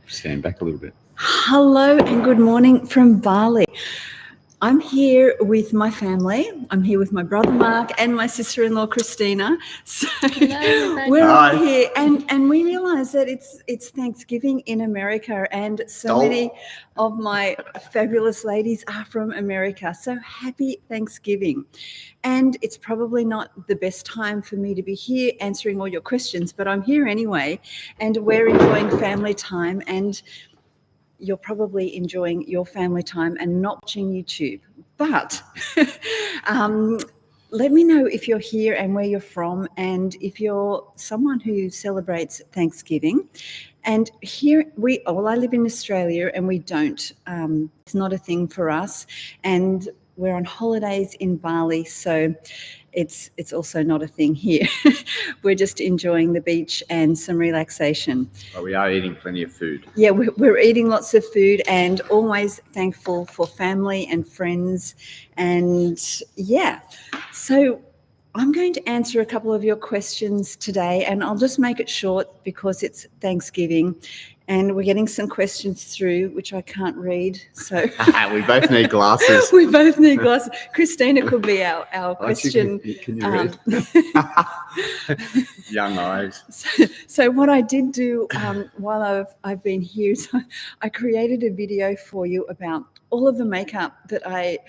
Stand back a little bit. Hello and good morning from Bali. I'm here with my family. I'm here with my brother Mark and my sister-in-law Christina. So we're all here, and we realise that it's Thanksgiving in America, and so many of my fabulous ladies are from America. So happy Thanksgiving! And it's probably not the best time for me to be here answering all your questions, but I'm here anyway, and we're enjoying family time, and you're probably enjoying your family time and not watching YouTube. But let me know if you're here and where you're from, and if you're someone who celebrates Thanksgiving. And here I live in Australia, and we don't. It's not a thing for us. And we're on holidays in Bali, so it's also not a thing here. We're just enjoying the beach and some relaxation. But we are eating plenty of food. Yeah, we're eating lots of food, and always thankful for family and friends. And yeah, so I'm going to answer a couple of your questions today, and I'll just make it short because it's Thanksgiving. And we're getting some questions through, which I can't read. So we both need glasses. We both need glasses. Christina could be our question. Can you read? Young eyes. So what I did do while I've been here, so I created a video for you about all of the makeup that I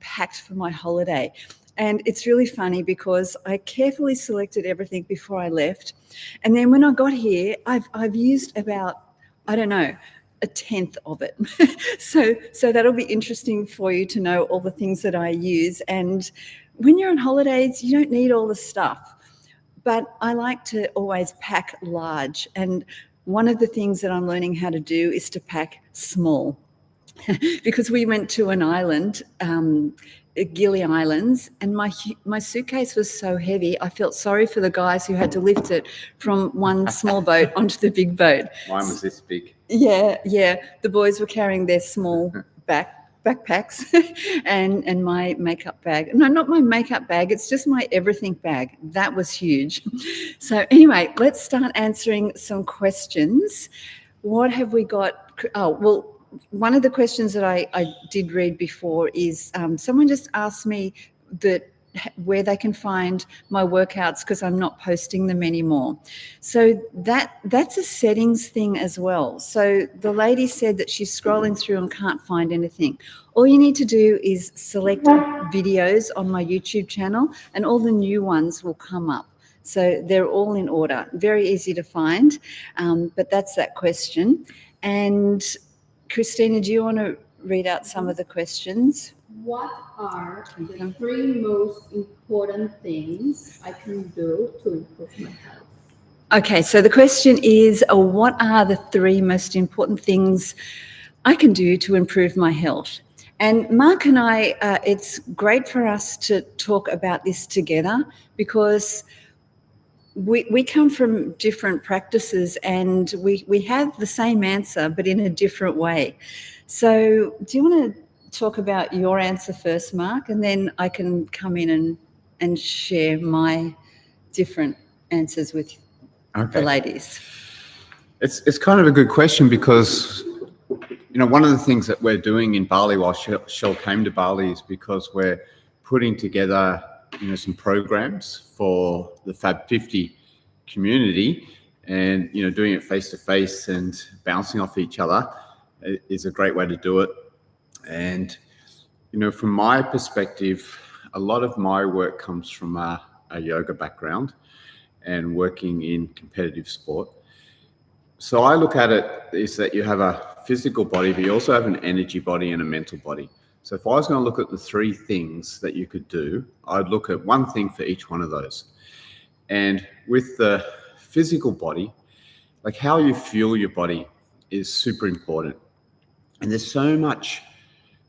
packed for my holiday. And it's really funny because I carefully selected everything before I left. And then when I got here, I've used about, I don't know, a tenth of it. So that'll be interesting for you to know all the things that I use. And when you're on holidays, you don't need all the stuff. But I like to always pack large. And one of the things that I'm learning how to do is to pack small. Because we went to an island, Gili Islands, and my suitcase was so heavy, I felt sorry for the guys who had to lift it from one small boat onto the big boat. Mine was this big. Yeah. The boys were carrying their small backpacks and my makeup bag. No, not my makeup bag. It's just my everything bag. That was huge. So anyway, let's start answering some questions. What have we got? Oh, well, one of the questions that I did read before is someone just asked me where they can find my workouts because I'm not posting them anymore. So that's a settings thing as well. So the lady said that she's scrolling through and can't find anything. All you need to do is select videos on my YouTube channel, and all the new ones will come up. So they're all in order. Very easy to find, but that's that question. And Christina, do you want to read out some of the questions? What are the 3 most important things I can do to improve my health? Okay, so the question is, what are the 3 most important things I can do to improve my health? And Mark and I, it's great for us to talk about this together because we come from different practices, and we have the same answer but in a different way. So do you want to talk about your answer first, Mark, and then I can come in and share my different answers with the ladies? It's kind of a good question because, one of the things that we're doing in Bali while Shell came to Bali is because we're putting together some programs for the Fab 50 community, and doing it face to face and bouncing off each other is a great way to do it. And from my perspective, a lot of my work comes from a yoga background and working in competitive sport. So I look at it is that you have a physical body, but you also have an energy body and a mental body. So if I was going to look at the 3 things that you could do, I'd look at one thing for each one of those. And with the physical body, like how you fuel your body is super important. And there's so much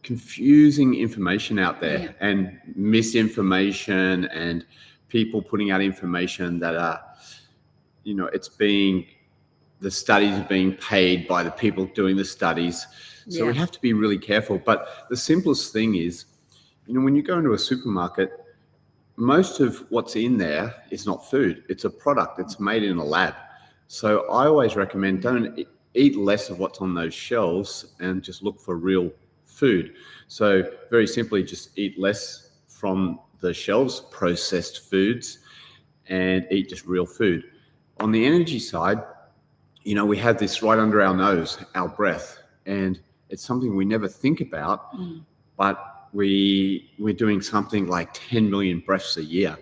confusing information out there and misinformation and people putting out information that are, the studies are being paid by the people doing the studies. So we have to be really careful. But the simplest thing is, when you go into a supermarket, most of what's in there is not food. It's a product. It's made in a lab. So I always recommend don't eat less of what's on those shelves and just look for real food. So very simply, just eat less from the shelves, processed foods, and eat just real food. On the energy side, we have this right under our nose, our breath, and it's something we never think about, but we're doing something like 10 million breaths a year.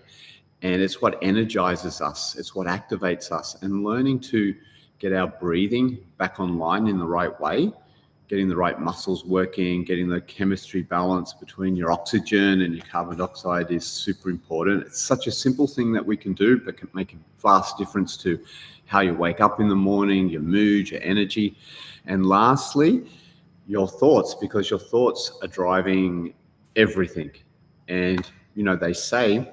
And it's what energizes us. It's what activates us. And learning to get our breathing back online in the right way, getting the right muscles working, getting the chemistry balance between your oxygen and your carbon dioxide is super important. It's such a simple thing that we can do, but can make a vast difference to how you wake up in the morning, your mood, your energy. And lastly, your thoughts, because your thoughts are driving everything. And, they say,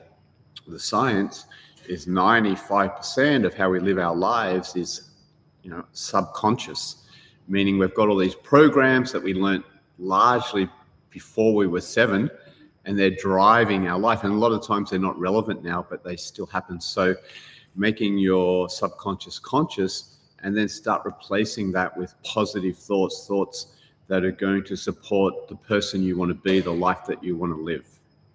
the science is 95% of how we live our lives is, subconscious, meaning we've got all these programs that we learnt largely before we were 7, and they're driving our life. And a lot of times they're not relevant now, but they still happen. So making your subconscious conscious, and then start replacing that with positive thoughts that are going to support the person you want to be, the life that you want to live.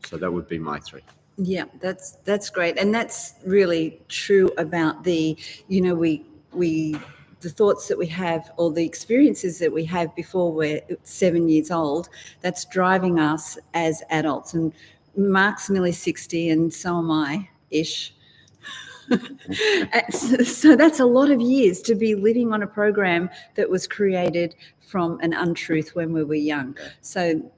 So that would be my 3. Yeah, that's great. And that's really true about the, the thoughts that we have, or the experiences that we have before we're 7 years old, that's driving us as adults. And Mark's nearly 60 and so am I-ish. So that's a lot of years to be living on a program that was created from an untruth when we were young. So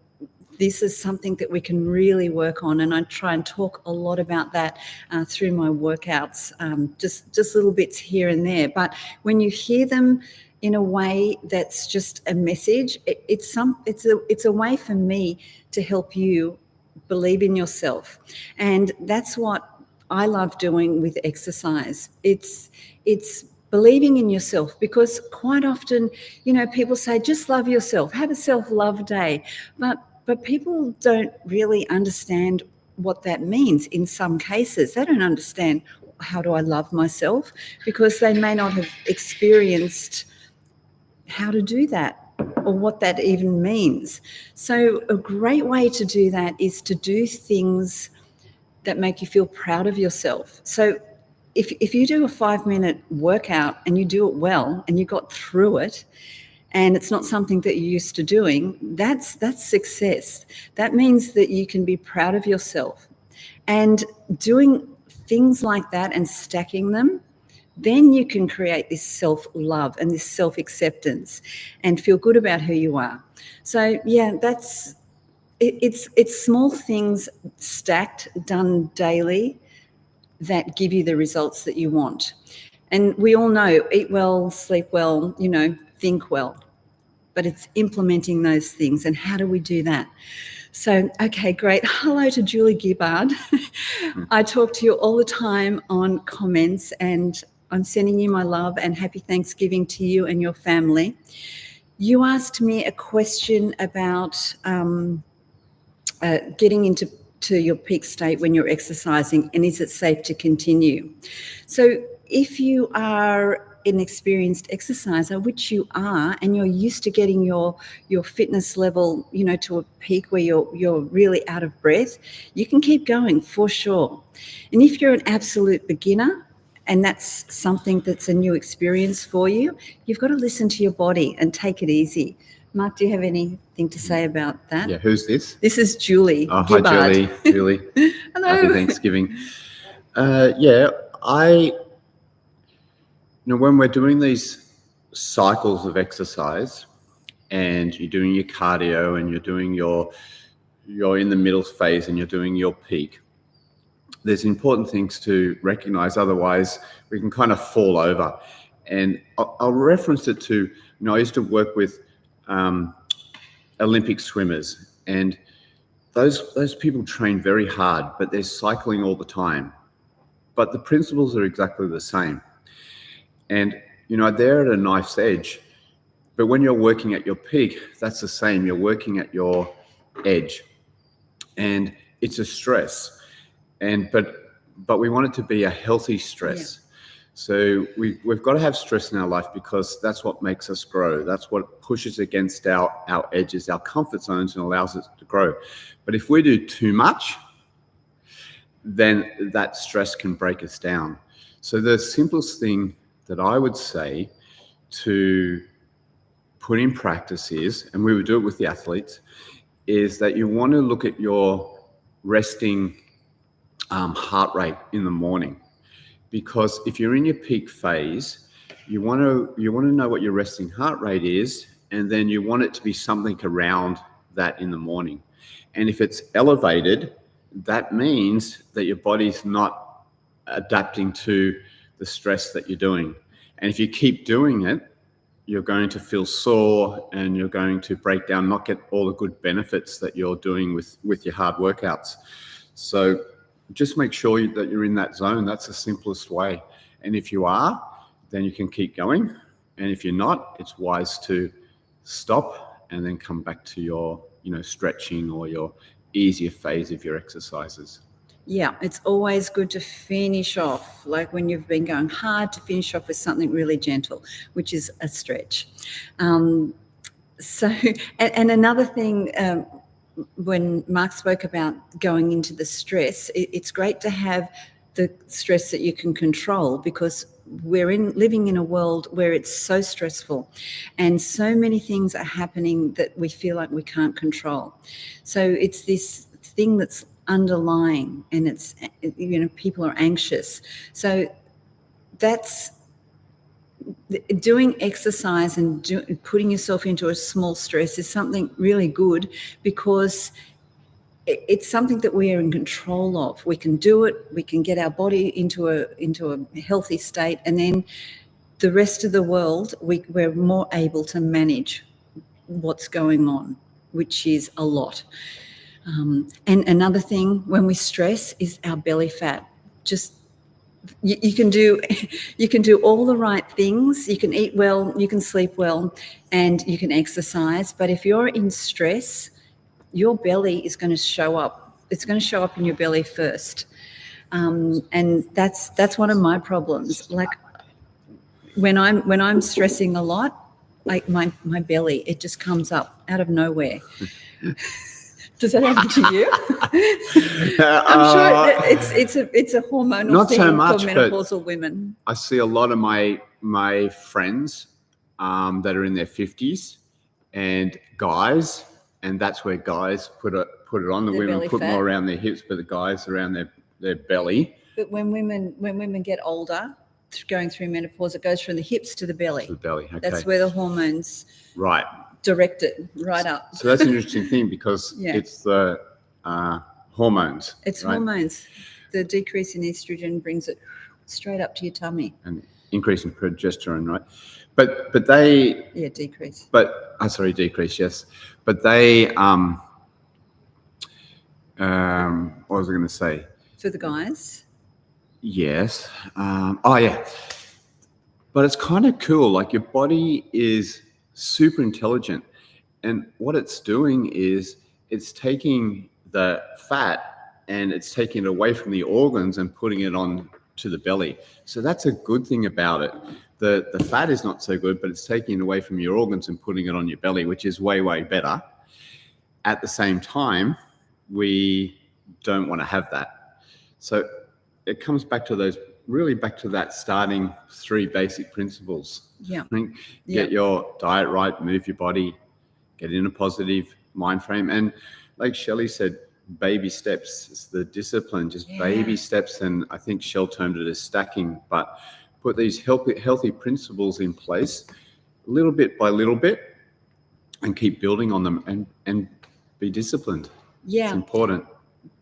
this is something that we can really work on, and I try and talk a lot about that through my workouts, just little bits here and there. But when you hear them in a way that's just a message, it's a way for me to help you believe in yourself, and that's what I love doing with exercise. It's believing in yourself, because quite often, people say, just love yourself, have a self-love day, but people don't really understand what that means. In some cases, they don't understand, how do I love myself? Because they may not have experienced how to do that or what that even means. So a great way to do that is to do things that make you feel proud of yourself. So if you do a 5-minute workout and you do it well and you got through it, and it's not something that you're used to doing, that's success. That means that you can be proud of yourself. And doing things like that and stacking them, then you can create this self-love and this self-acceptance and feel good about who you are. So yeah, it's small things stacked, done daily, that give you the results that you want. And we all know, eat well, sleep well, think well. But it's implementing those things. And how do we do that? So, okay, great. Hello to Julie Gibbard. I talk to you all the time on comments, and I'm sending you my love and happy Thanksgiving to you and your family. You asked me a question about getting into your peak state when you're exercising, and is it safe to continue? So if you are an experienced exerciser, which you are, and you're used to getting your fitness level, to a peak where you're really out of breath, you can keep going for sure. And if you're an absolute beginner, and that's something that's a new experience for you, you've got to listen to your body and take it easy. Mark, do you have anything to say about that? Yeah, who's this? This is Julie. Oh, hi, Gibbard. Julie. Hello. Happy Thanksgiving. When we're doing these cycles of exercise, and you're doing your cardio, and you're in the middle phase, and you're doing your peak, there's important things to recognize. Otherwise, we can kind of fall over. And I'll reference it to, I used to work with Olympic swimmers, and those people train very hard, but they're cycling all the time. But the principles are exactly the same. And, they're at a knife's edge. But when you're working at your peak, that's the same. You're working at your edge. And it's a stress. But we want it to be a healthy stress. So we've got to have stress in our life because that's what makes us grow. That's what pushes against our edges, our comfort zones, and allows us to grow. But if we do too much, then that stress can break us down. So the simplest thing that I would say to put in practice is, and we would do it with the athletes, is that you want to look at your resting heart rate in the morning. Because if you're in your peak phase, you want to know what your resting heart rate is, and then you want it to be something around that in the morning. And if it's elevated, that means that your body's not adapting to the stress that you're doing. And if you keep doing it, you're going to feel sore and you're going to break down, not get all the good benefits that you're doing with your hard workouts. So just make sure that you're in that zone. That's the simplest way. And if you are, then you can keep going. And if you're not, it's wise to stop and then come back to your, stretching or your easier phase of your exercises. Yeah, it's always good to finish off, like when you've been going hard, to finish off with something really gentle, which is a stretch. And another thing, when Mark spoke about going into the stress, it's great to have the stress that you can control, because we're living in a world where it's so stressful and so many things are happening that we feel like we can't control. So it's this thing that's underlying, and it's, people are anxious. So that's doing exercise and putting yourself into a small stress is something really good, because it's something that we are in control of. We can do it. We can get our body into a healthy state, and then the rest of the world, we're more able to manage what's going on, which is a lot. And another thing when we stress is our belly fat. Just you can do all the right things. You can eat well, you can sleep well, and you can exercise. But if you're in stress, your belly is going to show up. It's going to show up in your belly first, and that's one of my problems. Like when I'm stressing a lot, like my belly, it just comes up out of nowhere. Does that happen to you? I'm sure it's a hormonal not thing so much, for menopausal women. I see a lot of my friends that are in their 50s and guys, and that's where guys put it on. The women put more around their hips, but the guys around their belly. But when women get older, going through menopause, it goes from the hips to the belly. To the belly, okay. That's where the hormones direct it right up. So that's an interesting thing, because it's the hormones. It's hormones. The decrease in estrogen brings it straight up to your tummy. And increase in progesterone, right? But they decrease. Decrease, yes. But they what was I going to say? For the guys? Yes. But it's kind of cool. Like, your body is super intelligent, and what it's doing is it's taking the fat and it's taking it away from the organs and putting it on to the belly. So that's a good thing about it. The fat is not so good, but it's taking it away from your organs and putting it on your belly, which is way, way better. At the same time, we don't want to have that. So it comes back to that starting 3 basic principles. Yeah. Get your diet right, move your body, get in a positive mind frame. And like Shelley said, baby steps. It's the discipline, just baby steps. And I think Shell termed it as stacking, but put these healthy principles in place little bit by little bit and keep building on them and be disciplined. Yeah. It's important.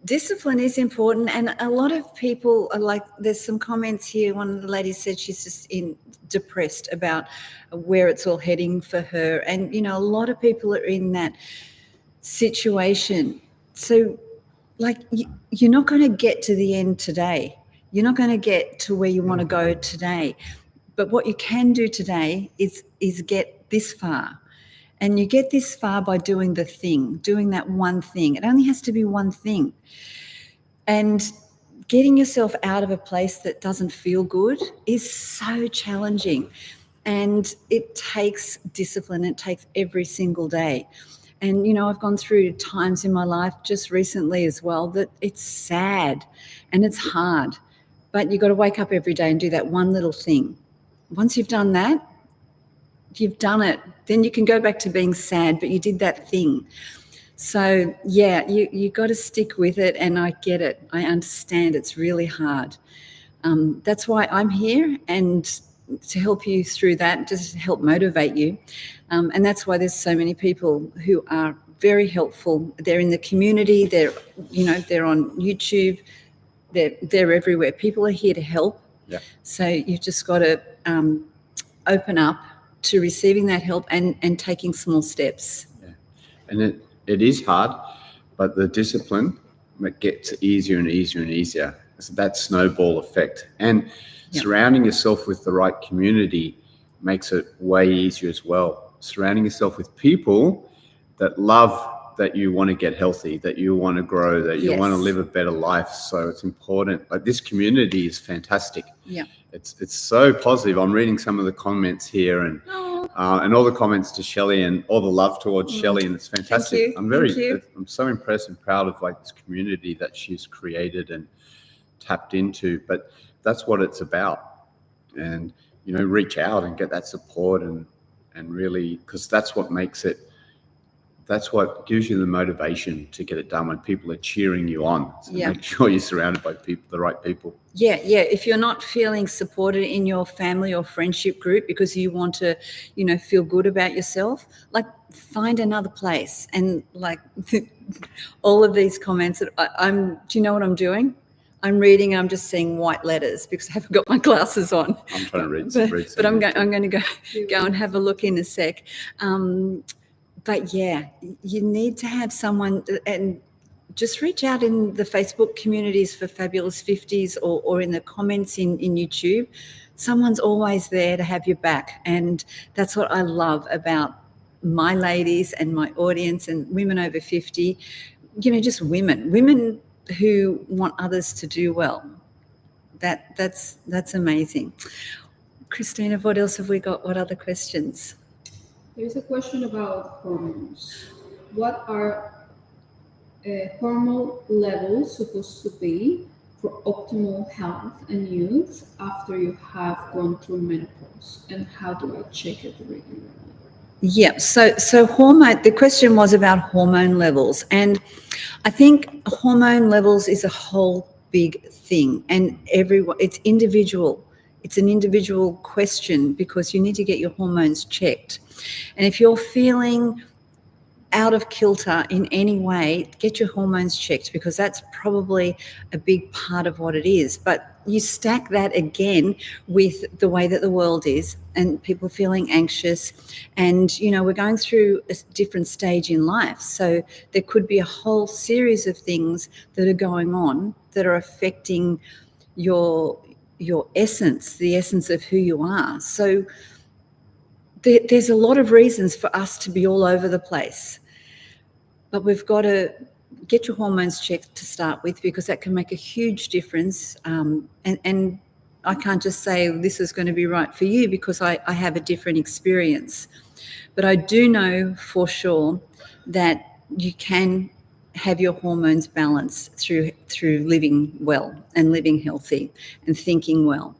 Discipline is important, and a lot of people are like, there's some comments here. One of the ladies said she's just depressed about where it's all heading for her, and a lot of people are in that situation. So like, you're not going to get to the end today. You're not going to get to where you want to go today, but what you can do today is get this far. And you get this far by doing that one thing. It only has to be one thing. And getting yourself out of a place that doesn't feel good is so challenging. And it takes discipline. It takes every single day. And, I've gone through times in my life just recently as well that it's sad and it's hard. But you've got to wake up every day and do that one little thing. Once you've done that, you've done it. Then you can go back to being sad, but you did that thing. So, yeah, you got to stick with it, and I get it. I understand it's really hard. That's why I'm here, and to help you through that, just to help motivate you. And that's why there's so many people who are very helpful. They're in the community. They're on YouTube. They're everywhere. People are here to help. Yeah. So you've just got to open up to receiving that help and taking small steps. Yeah. And it is hard, but the discipline gets easier and easier and easier. So that snowball effect. And surrounding yourself with the right community makes it way easier as well. Surrounding yourself with people that love that you want to get healthy, that you want to grow, that you want to live a better life. So it's important. Like, this community is fantastic. Yeah. It's so positive. I'm reading some of the comments here and all the comments to Shelley and all the love towards Shelley, and it's fantastic. Thank you. I'm so impressed and proud of this community that she's created and tapped into. But that's what it's about. And reach out and get that support and really, because that's what gives you the motivation to get it done, when people are cheering you on. So make sure you're surrounded by the right people. Yeah. If you're not feeling supported in your family or friendship group because you want to, feel good about yourself, find another place. And all of these comments that do you know what I'm doing? I'm reading. I'm just seeing white letters because I haven't got my glasses on. I'm trying to read. But I'm going to go and have a look in a sec. But yeah, you need to have someone, and just reach out in the Facebook communities for Fabulous 50s or in the comments in YouTube. Someone's always there to have your back. And that's what I love about my ladies and my audience and women over 50, just women who want others to do well. That's amazing. Christina, what else have we got? What other questions? There's a question about hormones. What are hormone levels supposed to be for optimal health and youth after you have gone through menopause? And how do I check it regularly? Yeah, so hormone, the question was about hormone levels. And I think hormone levels is a whole big thing, and it's individual. It's an individual question because you need to get your hormones checked. And if you're feeling out of kilter in any way, get your hormones checked, because that's probably a big part of what it is. But you stack that again with the way that the world is and people feeling anxious, and we're going through a different stage in life. So there could be a whole series of things that are going on that are affecting your essence, the essence of who you are. So there's a lot of reasons for us to be all over the place, but we've got to get your hormones checked to start with, because that can make a huge difference. And I can't just say this is going to be right for you, because I have a different experience. But I do know for sure that you can have your hormones balanced through living well and living healthy and thinking well.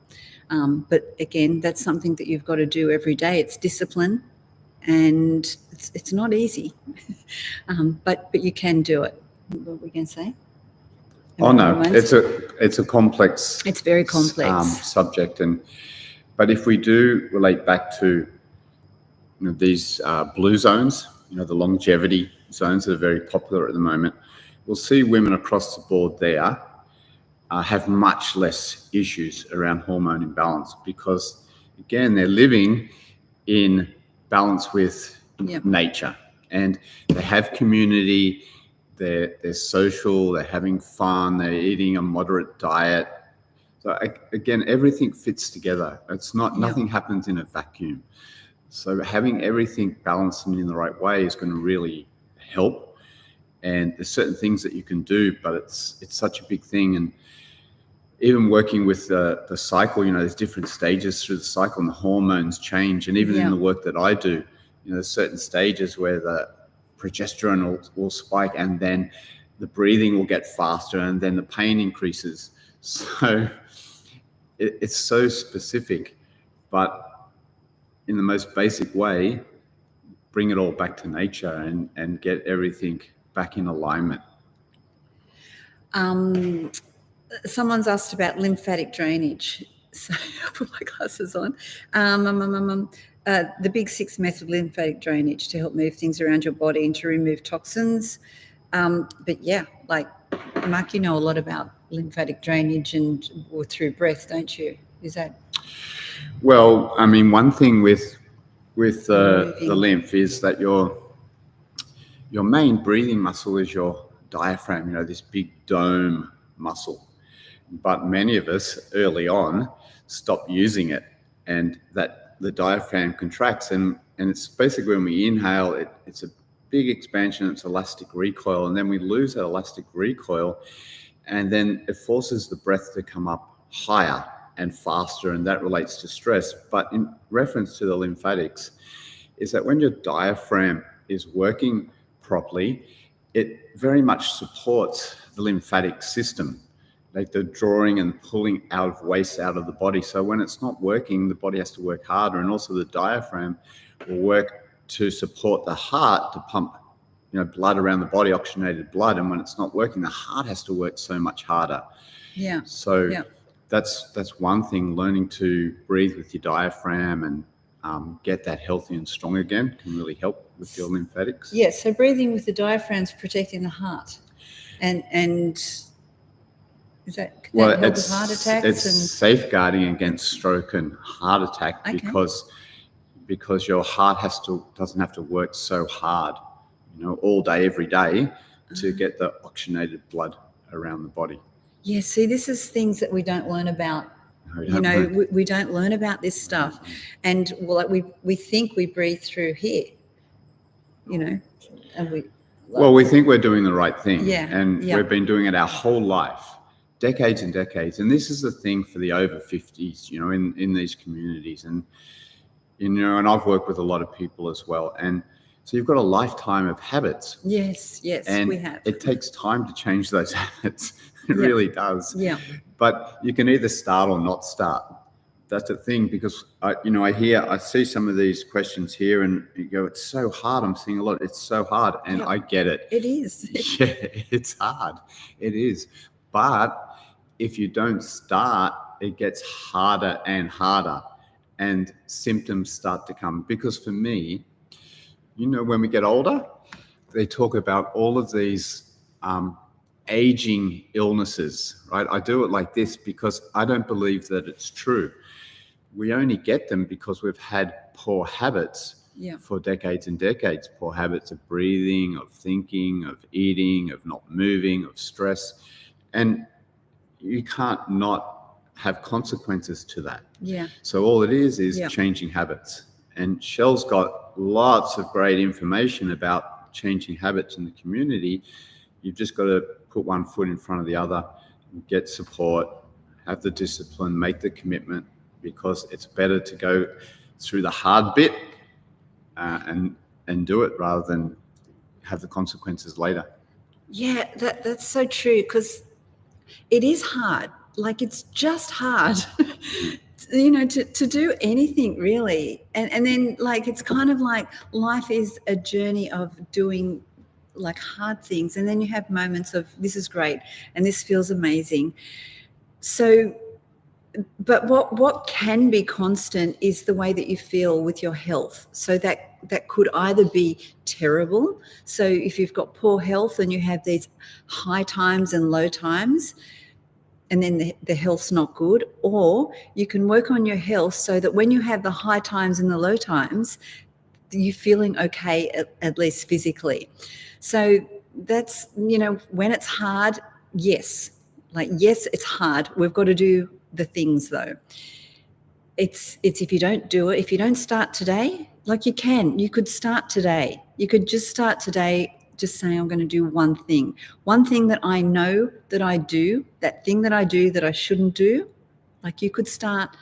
But again, that's something that you've got to do every day. It's discipline, and it's not easy, but you can do it. What were we going to say? Oh no, it's a complex. It's very complex subject, but if we do relate back to these blue zones, the longevity zones that are very popular at the moment, we'll see women across the board there have much less issues around hormone imbalance, because again, they're living in balance with nature, and they have community, they're social, they're having fun, they're eating a moderate diet. So again, everything fits together. It's not, nothing happens in a vacuum. So having everything balanced and in the right way is going to really help. And there's certain things that you can do, but it's such a big thing. And even working with the cycle, there's different stages through the cycle and the hormones change. And even in the work that I do, there's certain stages where the progesterone will spike, and then the breathing will get faster, and then the pain increases. So it's so specific, but in the most basic way, bring it all back to nature and get everything back in alignment. Someone's asked about lymphatic drainage. So I'll put my glasses on. The big 6 method lymphatic drainage to help move things around your body and to remove toxins. But yeah, like Mark, you know a lot about lymphatic drainage or through breath, don't you? Is that? Well, I mean, one thing with the lymph is that your main breathing muscle is your diaphragm, this big dome muscle. But many of us early on stop using it, and that the diaphragm contracts, and it's basically when we inhale, it's a big expansion, it's elastic recoil, and then we lose that elastic recoil, and then it forces the breath to come up higher and faster, and that relates to stress. But in reference to the lymphatics, is that when your diaphragm is working properly, it very much supports the lymphatic system, like the drawing and pulling out of waste out of the body. So when it's not working, the body has to work harder, and also the diaphragm will work to support the heart to pump blood around the body, oxygenated blood. And when it's not working, the heart has to work so much harder. Yeah. So that's one thing, learning to breathe with your diaphragm and get that healthy and strong again can really help with your lymphatics. Yeah, so breathing with the diaphragm's protecting the heart. And is that, help with heart attacks? It's safeguarding against stroke and heart attack, because your heart doesn't have to work so hard, all day, every day to get the oxygenated blood around the body. Yeah, see, this is things that we don't learn about. We don't learn about this stuff. And we think we breathe through here, and we think we're doing the right thing. Yeah. And we've been doing it our whole life, decades and decades. And this is the thing for the over 50s, in these communities. And, and I've worked with a lot of people as well. And so you've got a lifetime of habits. Yes, and we have. It takes time to change those habits. It really does. Yeah. But you can either start or not start. That's the thing, because I see some of these questions here, and you go, it's so hard. I'm seeing a lot. It's so hard. And I get it. It is. Yeah, it's hard. It is. But if you don't start, it gets harder and harder, and symptoms start to come. Because for me, when we get older, they talk about all of these aging illnesses, right? I do it like this because I don't believe that it's true. We only get them because we've had poor habits for decades and decades, poor habits of breathing, of thinking, of eating, of not moving, of stress. And you can't not have consequences to that. Yeah. So all it is changing habits. And Shell's got lots of great information about changing habits in the community. You've just got to put one foot in front of the other, get support, have the discipline, make the commitment, because it's better to go through the hard bit and do it rather than have the consequences later. Yeah, that's so true, because it is hard. Like, it's just hard, to do anything really. And then, like, it's kind of like life is a journey of doing like hard things, and then you have moments of this is great and this feels amazing. So, but what can be constant is the way that you feel with your health. So that could either be terrible. So if you've got poor health and you have these high times and low times, and then the health's not good, or you can work on your health so that when you have the high times and the low times, you're feeling okay, at least physically. So that's, when it's hard, yes, it's hard. We've got to do the things though. It's if you don't do it, if you don't start today, like you could start today. You could just start today just saying, I'm going to do one thing that I know that I do, that thing that I do that I shouldn't do. Like, you could start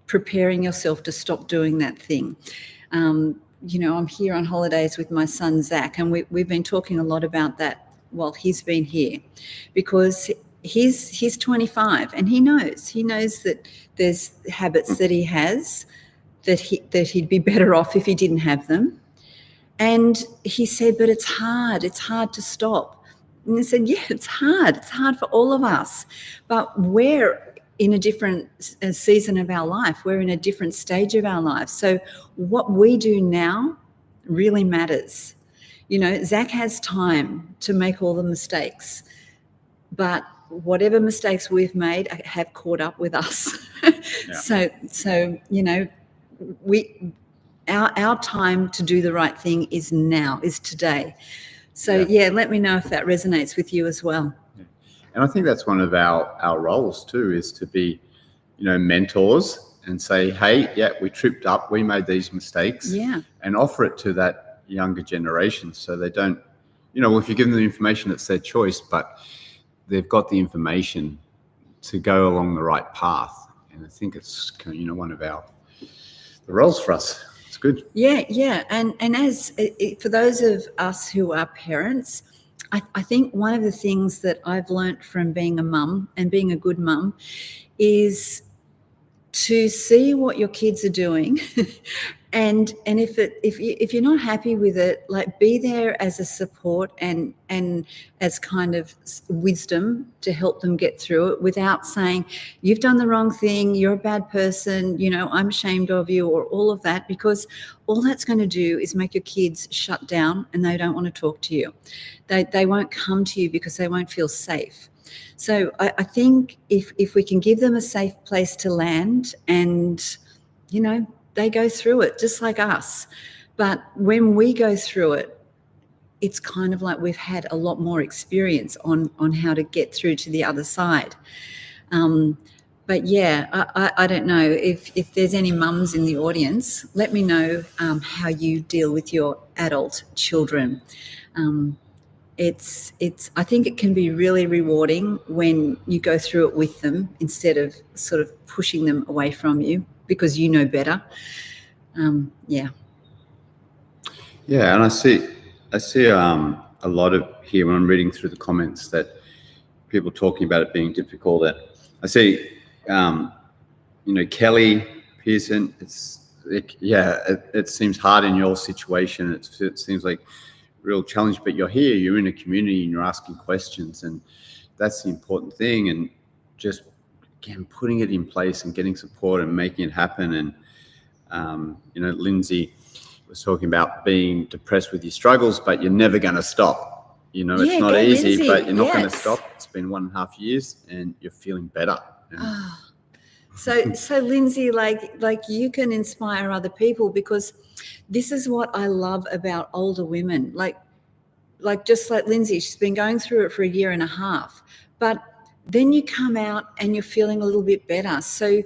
preparing yourself to stop doing that thing. I'm here on holidays with my son, Zach, and we've been talking a lot about that while he's been here, because he's 25 and he knows that there's habits that he has that he'd be better off if he didn't have them. And he said, but it's hard to stop. And I said, yeah, it's hard for all of us, but we're in a different season of our life. We're in a different stage of our life. So what we do now really matters. Zach has time to make all the mistakes, but whatever mistakes we've made have caught up with us. Yeah. So our time to do the right thing is now, is today. So let me know if that resonates with you as well. Yeah. And I think that's one of our roles too, is to be, mentors and say, hey, we tripped up, we made these mistakes, and offer it to that younger generation so they don't, if you give them the information, it's their choice, but they've got the information to go along the right path. And I think it's, one of the roles for us. It's good. Yeah. And as for those of us who are parents, I think one of the things that I've learnt from being a mum and being a good mum is to see what your kids are doing, and if you're not happy with it, like, be there as a support and as kind of wisdom to help them get through it, without saying you've done the wrong thing, you're a bad person, I'm ashamed of you, or all of that, because all that's going to do is make your kids shut down and they don't want to talk to you. They won't come to you because they won't feel safe. So I think if we can give them a safe place to land, and, they go through it just like us. But when we go through it, it's kind of like we've had a lot more experience on how to get through to the other side. But I don't know if there's any mums in the audience. Let me know how you deal with your adult children. I think it can be really rewarding when you go through it with them, instead of sort of pushing them away from you because you know better. Yeah, and I see a lot of here when I'm reading through the comments that people talking about it being difficult. That I see, Kelly Pearson. It seems hard in your situation. It seems like real challenge, but you're here, you're in a community, and you're asking questions, and that's the important thing. And just, again, putting it in place and getting support and making it happen. And Lindsay was talking about being depressed with your struggles, but you're never going to stop. It's not easy, Lindsay, but you're not going to stop. It's been 1.5 years and you're feeling better. So Lindsay, like you can inspire other people, because this is what I love about older women. Like just like Lindsay, she's been going through it for 1.5 years, but then you come out and you're feeling a little bit better. So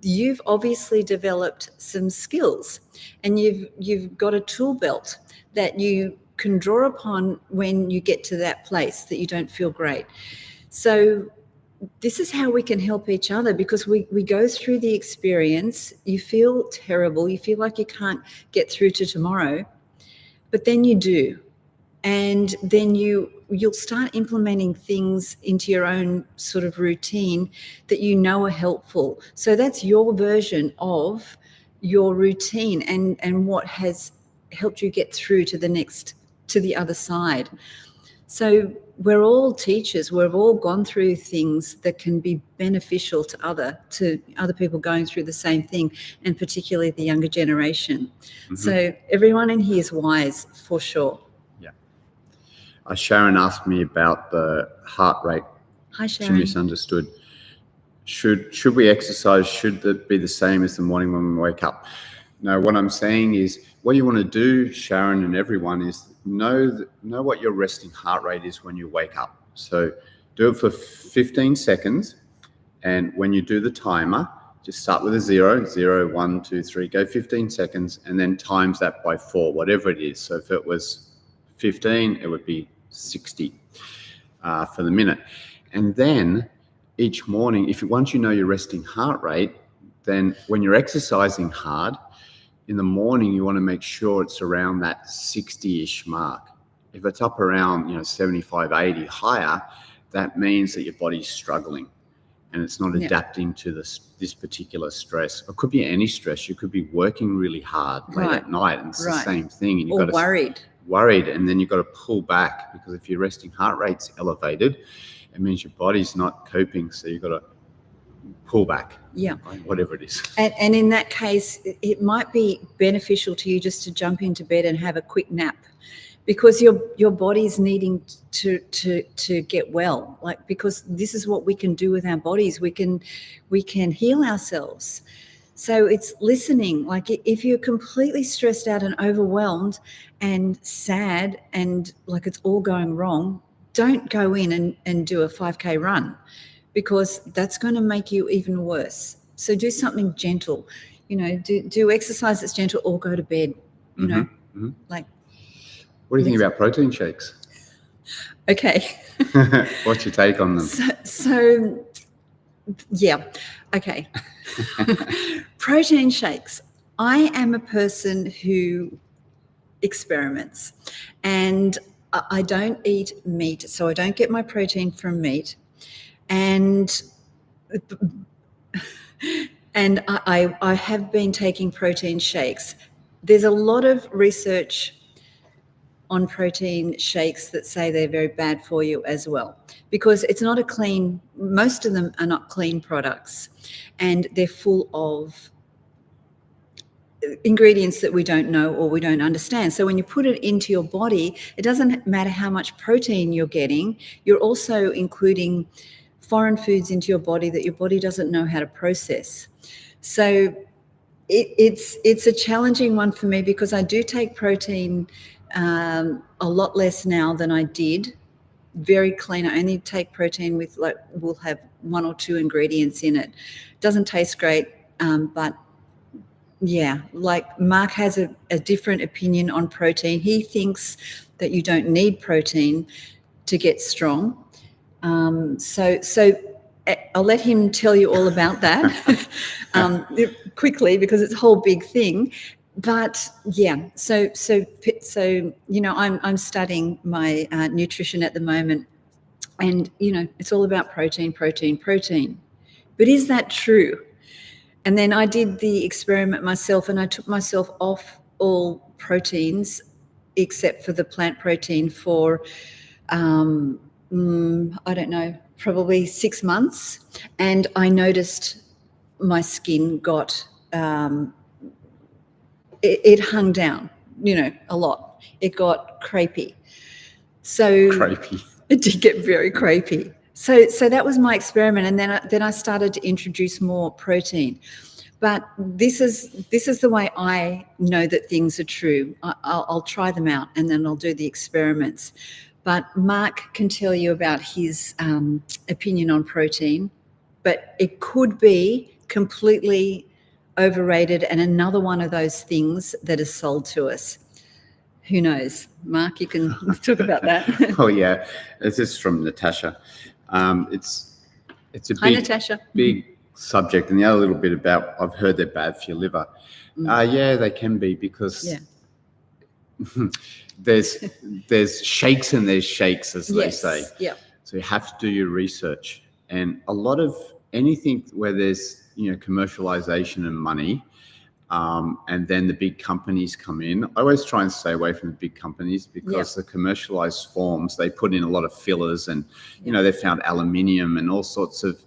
you've obviously developed some skills, and you've got a tool belt that you can draw upon when you get to that place that you don't feel great. So this is how we can help each other, because we go through the experience. You feel terrible. You feel like you can't get through to tomorrow, but then you do. And then you'll start implementing things into your own sort of routine that are helpful. So that's your version of your routine and what has helped you get through to the other side. So we're all teachers. We've all gone through things that can be beneficial to other people going through the same thing, and particularly the younger generation. Mm-hmm. So everyone in here is wise, for sure. Yeah. Sharon asked me about the heart rate. Hi, Sharon. She misunderstood. Should we exercise? Should that be the same as the morning when we wake up? No, what I'm saying is, what you want to do, Sharon and everyone, is know what your resting heart rate is when you wake up. So do it for 15 seconds. And when you do the timer, just start with a 0, 0, 1, 2, 3, go 15 seconds, and then times that by 4, whatever it is. So if it was 15, it would be 60 for the minute. And then each morning, once you know your resting heart rate, then when you're exercising hard, in the morning, you want to make sure it's around that 60-ish mark. If it's up around 75, 80 higher, that means that your body's struggling and it's not adapting to this particular stress. It could be any stress. You could be working really hard late at night, and it's the same thing. And you've got worried, and then you've got to pull back, because if your resting heart rate's elevated, it means your body's not coping. So you've got to pull back. Yeah. Whatever it is. And in that case, it might be beneficial to you just to jump into bed and have a quick nap, because your body's needing to get well. Like, because this is what we can do with our bodies. We can heal ourselves. So it's listening. Like, if you're completely stressed out and overwhelmed and sad and like it's all going wrong, don't go in and do a 5K run, because that's going to make you even worse. So do something gentle, do exercise that's gentle, or go to bed, like. What do you think about protein shakes? Okay. What's your take on them? So yeah, okay. Protein shakes. I am a person who experiments, and I don't eat meat, so I don't get my protein from meat. And I have been taking protein shakes. There's a lot of research on protein shakes that say they're very bad for you as well, because it's not most of them are not clean products, and they're full of ingredients that we don't know or we don't understand. So when you put it into your body, it doesn't matter how much protein you're getting, you're also including foreign foods into your body that your body doesn't know how to process. So it's a challenging one for me, because I do take protein a lot less now than I did. Very clean. I only take protein with, like, we'll have 1 or 2 ingredients in it. Doesn't taste great, but yeah, like Mark has a different opinion on protein. He thinks that you don't need protein to get strong. So I'll let him tell you all about that quickly, because it's a whole big thing. But yeah, so I'm studying my nutrition at the moment, and it's all about protein. But is that true? And then I did the experiment myself, and I took myself off all proteins except for the plant protein for I don't know, probably 6 months, and I noticed my skin got it hung down, a lot. It got crepey. So Crepey. It did get very crepey. So that was my experiment, and then I started to introduce more protein. But this is the way I know that things are true. I'll try them out, and then I'll do the experiments. But Mark can tell you about his opinion on protein, but it could be completely overrated and another one of those things that is sold to us. Who knows? Mark, you can talk about that. Oh yeah, this is from Natasha. It's a Hi, Natasha. big subject, and the other little bit about, I've heard they're bad for your liver. Yeah, they can be, because there's shakes and there's shakes, as they say. Yeah. So you have to do your research, and a lot of anything where there's commercialization and money, and then the big companies come in. I always try and stay away from the big companies, because the commercialized forms, they put in a lot of fillers, and they found aluminium and all sorts of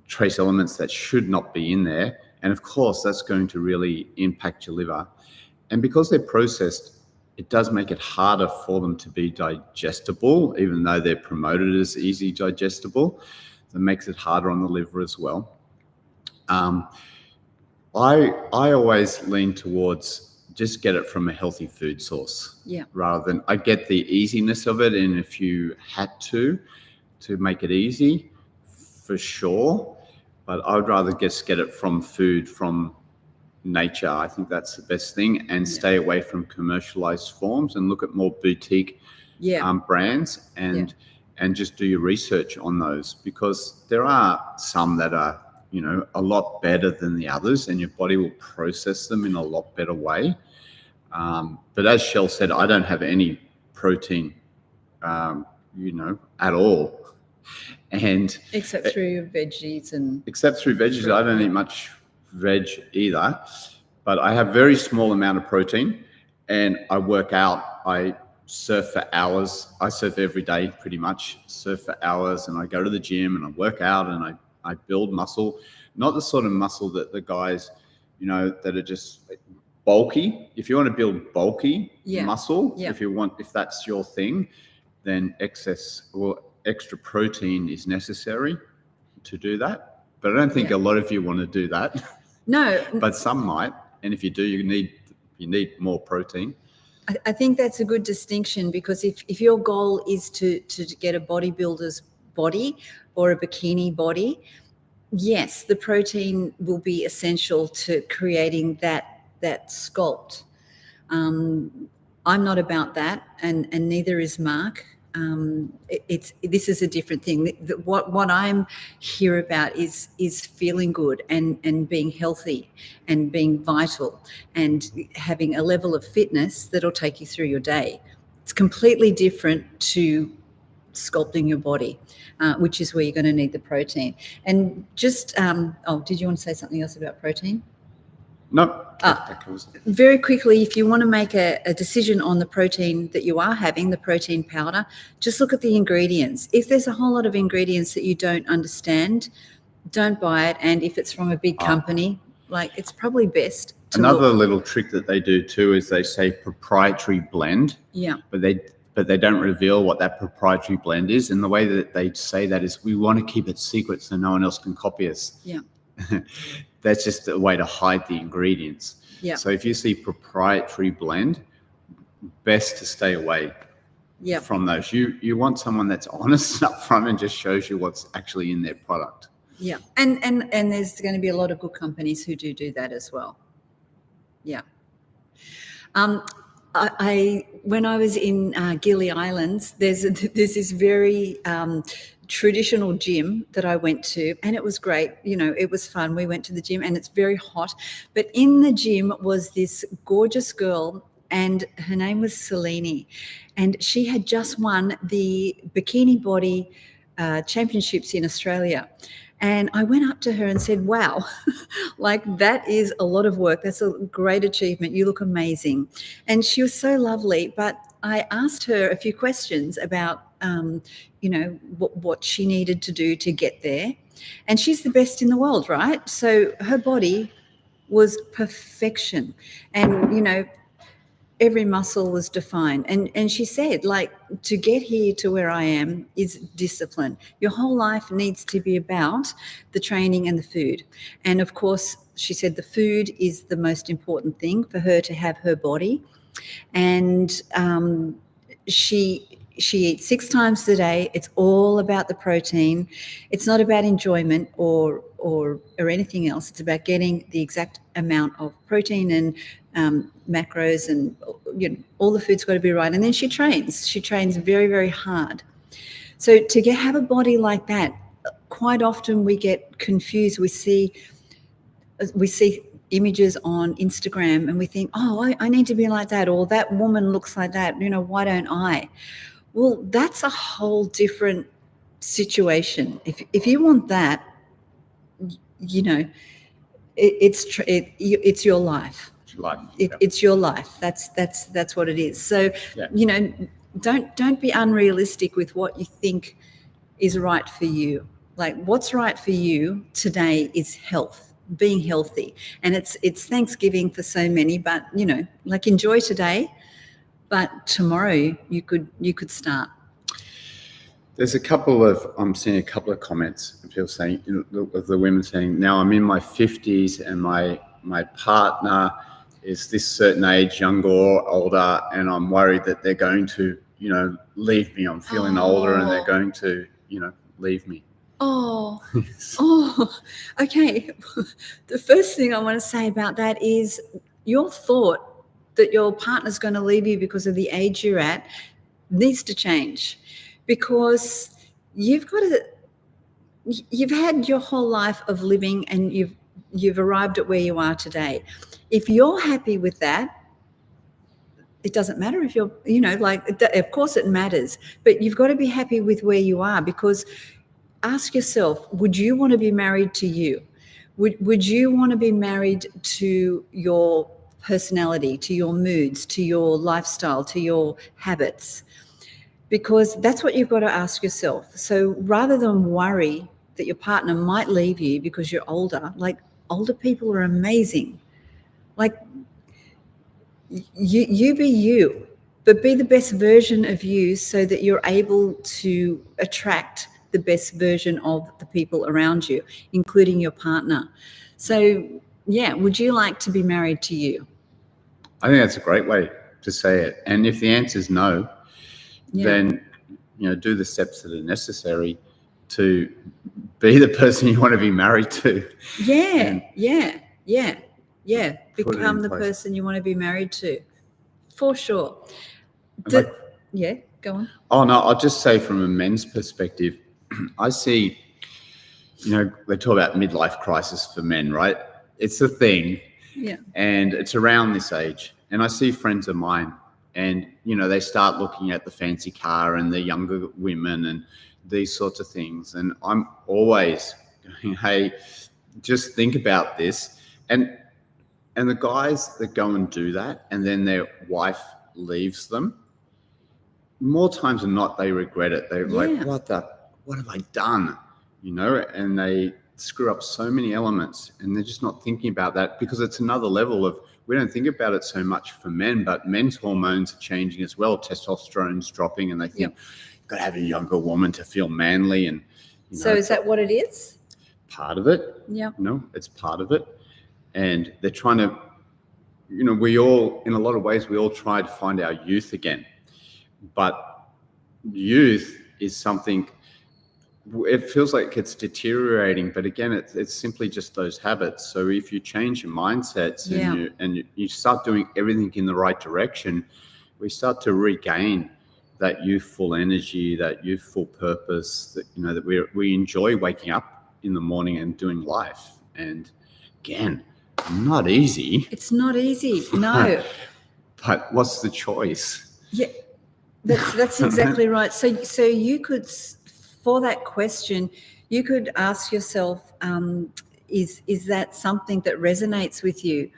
trace elements that should not be in there, and of course that's going to really impact your liver. And because they're processed, it does make it harder for them to be digestible, even though they're promoted as easy digestible. That makes it harder on the liver as well. I always lean towards just get it from a healthy food source, rather than, I get the easiness of it, and if you had to make it easy, for sure, but I'd rather just get it from food from nature. I think that's the best thing, and stay away from commercialized forms and look at more boutique brands and just do your research on those, because there are some that are, you know, a lot better than the others, and your body will process them in a lot better way. But as Shell said, I don't have any protein, you know, at all. And except through veggies I don't eat much veg either, but I have very small amount of protein, and I work out. I surf for hours. I surf every day, pretty much. Surf for hours, and I go to the gym and I work out and I build muscle. Not the sort of muscle that the guys, you know, that are just bulky. If you want to build bulky muscle, if that's your thing, then extra protein is necessary to do that. But I don't think a lot of you want to do that. No. But some might. And if you do, you need more protein. I think that's a good distinction, because if your goal is to get a bodybuilder's body or a bikini body, yes, the protein will be essential to creating that sculpt. I'm not about that, and neither is Mark. This is a different thing. What I'm here about is feeling good and being healthy and being vital and having a level of fitness that'll take you through your day. It's completely different to sculpting your body, which is where you're going to need the protein. And just, did you want to say something else about protein? No. Very quickly, if you want to make a decision on the protein that you are having, the protein powder, just look at the ingredients. If there's a whole lot of ingredients that you don't understand, don't buy it. And if it's from a big company, it's probably best to Another look. little trick that they do too is they say proprietary blend. Yeah. But they don't reveal what that proprietary blend is. And the way that they say that is, we want to keep it secret so no one else can copy us. Yeah. That's just a way to hide the ingredients. Yeah. So if you see proprietary blend, best to stay away from those. You want someone that's honest up front and just shows you what's actually in their product. Yeah. And there's going to be a lot of good companies who do that as well. Yeah. When I was in Gili Islands, there's this very traditional gym that I went to, and it was great. You know, it was fun. We went to the gym, and it's very hot. But in the gym was this gorgeous girl, and her name was Selene, and she had just won the bikini body championships in Australia. And I went up to her and said, wow, that is a lot of work. That's a great achievement. You look amazing. And she was so lovely. But I asked her a few questions about, what she needed to do to get there. And she's the best in the world, right? So her body was perfection. And, every muscle was defined. And she said, to get here to where I am is discipline. Your whole life needs to be about the training and the food. And of course, she said the food is the most important thing for her to have her body. And she eats 6 times a day. It's all about the protein. It's not about enjoyment or anything else. It's about getting the exact amount of protein and macros, and all the food's got to be right. And then she trains very, very hard. So to have a body like that, quite often we get confused. We see images on Instagram and we think, I need to be like that, or that woman looks like that, why don't I? Well, that's a whole different situation. If you want that, it's your life. It's your life. That's what it is. So, don't be unrealistic with what you think is right for you. What's right for you today is health, being healthy. And it's Thanksgiving for so many, but enjoy today, but tomorrow you could start. There's I'm seeing a couple of comments of people saying, of the women saying, now I'm in my 50s and my partner is this certain age, younger or older, and I'm worried that they're going to, leave me. I'm feeling older and they're going to, leave me. Oh, oh, okay. The first thing I want to say about that is your thought that your partner's going to leave you because of the age you're at needs to change, because you've had your whole life of living and you've arrived at where you are today. If you're happy with that, it doesn't matter if you're, of course it matters, but you've got to be happy with where you are, because ask yourself, would you want to be married to you? Would you want to be married to your personality, to your moods, to your lifestyle, to your habits? Because that's what you've got to ask yourself. So rather than worry that your partner might leave you because you're older, like, older people are amazing. Like, you be you, but be the best version of you so that you're able to attract the best version of the people around you, including your partner. So, yeah, would you like to be married to you? I think that's a great way to say it. And if the answer is no, then, do the steps that are necessary to be the person you want to be married to. Yeah. Become the person you want to be married to, for sure. Yeah, go on. Oh, no, I'll just say from a men's perspective, I see, they talk about midlife crisis for men, right? It's a thing. Yeah. And it's around this age. And I see friends of mine, and, they start looking at the fancy car and the younger women and these sorts of things. And I'm always going, hey, just think about this. And the guys that go and do that and then their wife leaves them, more times than not, they regret it. They're like, what have I done? And they screw up so many elements, and they're just not thinking about that, because it's another level of, we don't think about it so much for men, but men's hormones are changing as well. Testosterone's dropping, and they think, you've got to have a younger woman to feel manly. And so is that what it is? Part of it. Yeah. It's part of it. And they're trying to, we all, in a lot of ways, we all try to find our youth again. But youth is something, it feels like it's deteriorating, but again, it's simply just those habits. So if you change your mindsets and you start doing everything in the right direction, we start to regain that youthful energy, that youthful purpose, that, that we enjoy waking up in the morning and doing life. And again, not easy. It's not easy, no. But what's the choice? Yeah. That's exactly right. So you could, for that question, you could ask yourself, is that something that resonates with you?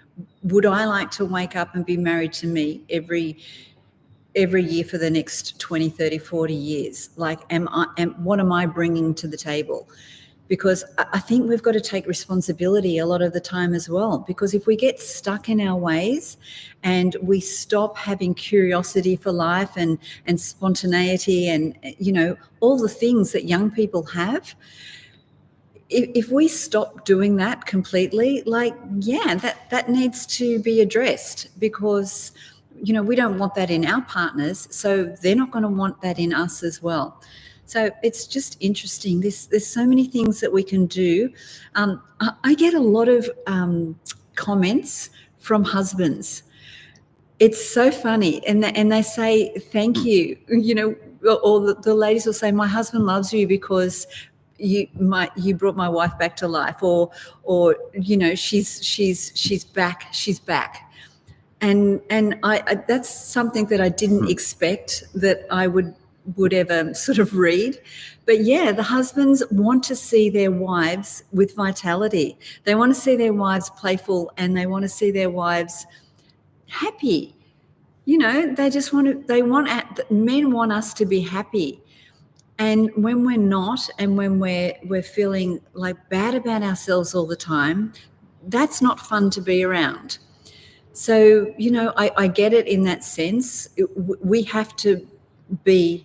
Would I like to wake up and be married to me every year for the next 20, 30, 40 years? Like, what am I bringing to the table? Because I think we've got to take responsibility a lot of the time as well, because if we get stuck in our ways and we stop having curiosity for life and spontaneity and, all the things that young people have, if we stop doing that completely, that needs to be addressed, because, we don't want that in our partners, so they're not going to want that in us as well. So it's just interesting. There's so many things that we can do. I get a lot of comments from husbands. It's so funny, and they say thank you. Or the ladies will say, "My husband loves you because you brought my wife back to life," or she's back. She's back. And I that's something that I didn't expect that I would ever sort of read. But yeah, the husbands want to see their wives with vitality. They want to see their wives playful, and they want to see their wives happy. They just men want us to be happy. And when we're not, and when we're feeling like bad about ourselves all the time, that's not fun to be around. So, I get it in that sense. We have to be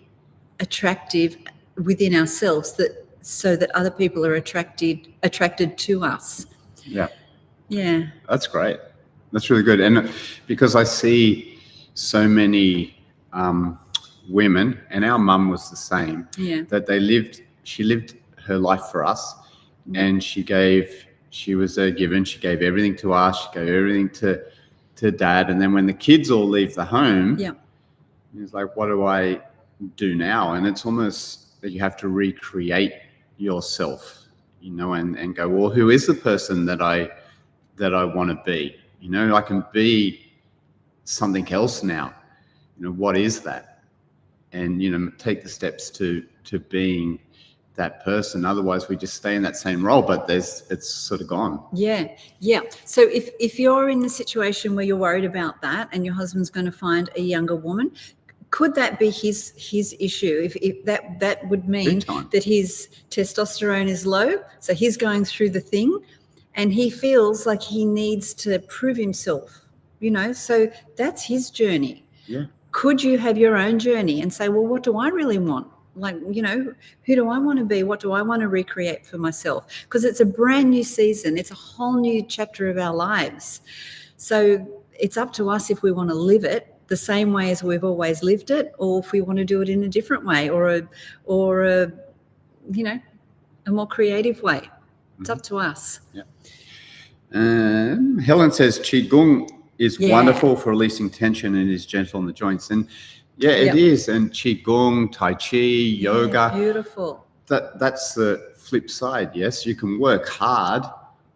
attractive within ourselves, so that other people are attracted to us. Yeah, that's great. That's really good. And because I see so many women, and our mum was the same, that she lived her life for us, and she was a given. She gave everything to us. She gave everything to Dad. And then when the kids all leave the home, it's like, what do I do now? And it's almost that you have to recreate yourself, and go, well, who is the person that I want to be? I can be something else now. What is that? And take the steps to being that person. Otherwise we just stay in that same role, but it's sort of gone. Yeah. So if you're in the situation where you're worried about that and your husband's going to find a younger woman, could that be his issue? If that would mean that his testosterone is low, so he's going through the thing and he feels like he needs to prove himself, so that's his journey. Yeah. Could you have your own journey and say, well, what do I really want? Like, who do I want to be? What do I want to recreate for myself? Because it's a brand new season. It's a whole new chapter of our lives. So it's up to us if we want to live it the same way as we've always lived it, or if we want to do it in a different way, or a more creative way. It's up to us. Yeah. Helen says Qigong is wonderful for releasing tension and is gentle on the joints. And it is. And Qigong, Tai Chi, yoga. Beautiful. That's the flip side. Yes, you can work hard,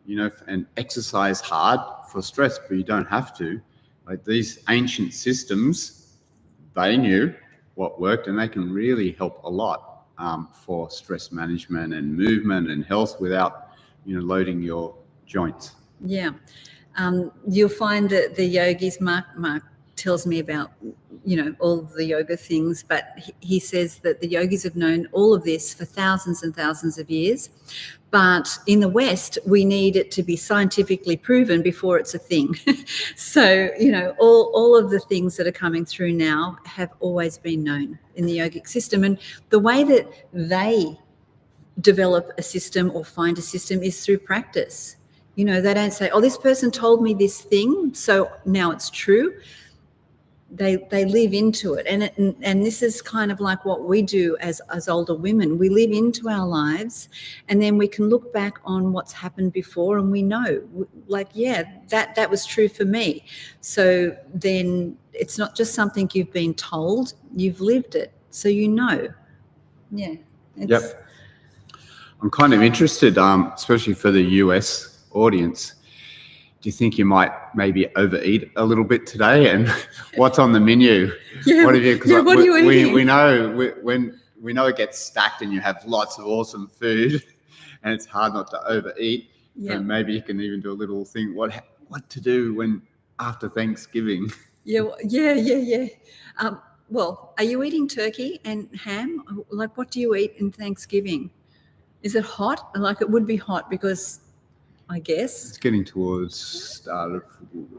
and exercise hard for stress, but you don't have to. Like these ancient systems, they knew what worked, and they can really help a lot for stress management and movement and health without, loading your joints. Yeah. You'll find that the yogis, Mark tells me about, all of the yoga things, but he says that the yogis have known all of this for thousands and thousands of years. But in the West, we need it to be scientifically proven before it's a thing. So, all of the things that are coming through now have always been known in the yogic system. And the way that they develop a system or find a system is through practice. They don't say, oh, this person told me this thing, so now it's true. They live into it. And this is kind of like what we do as older women. We live into our lives, and then we can look back on what's happened before, and we know, like, that was true for me. So then it's not just something you've been told, you've lived it. So Yeah. Yep. I'm kind of interested, especially for the US audience. Do you think you might maybe overeat a little bit today? And what's on the menu? What have you? What are you eating? We know we know it gets stacked, and you have lots of awesome food, and it's hard not to overeat. Yeah. And maybe you can even do a little thing. What to do when after Thanksgiving? Yeah. Well, are you eating turkey and ham? Like, what do you eat in Thanksgiving? Is it hot? Like, it would be hot because, I guess it's getting towards start of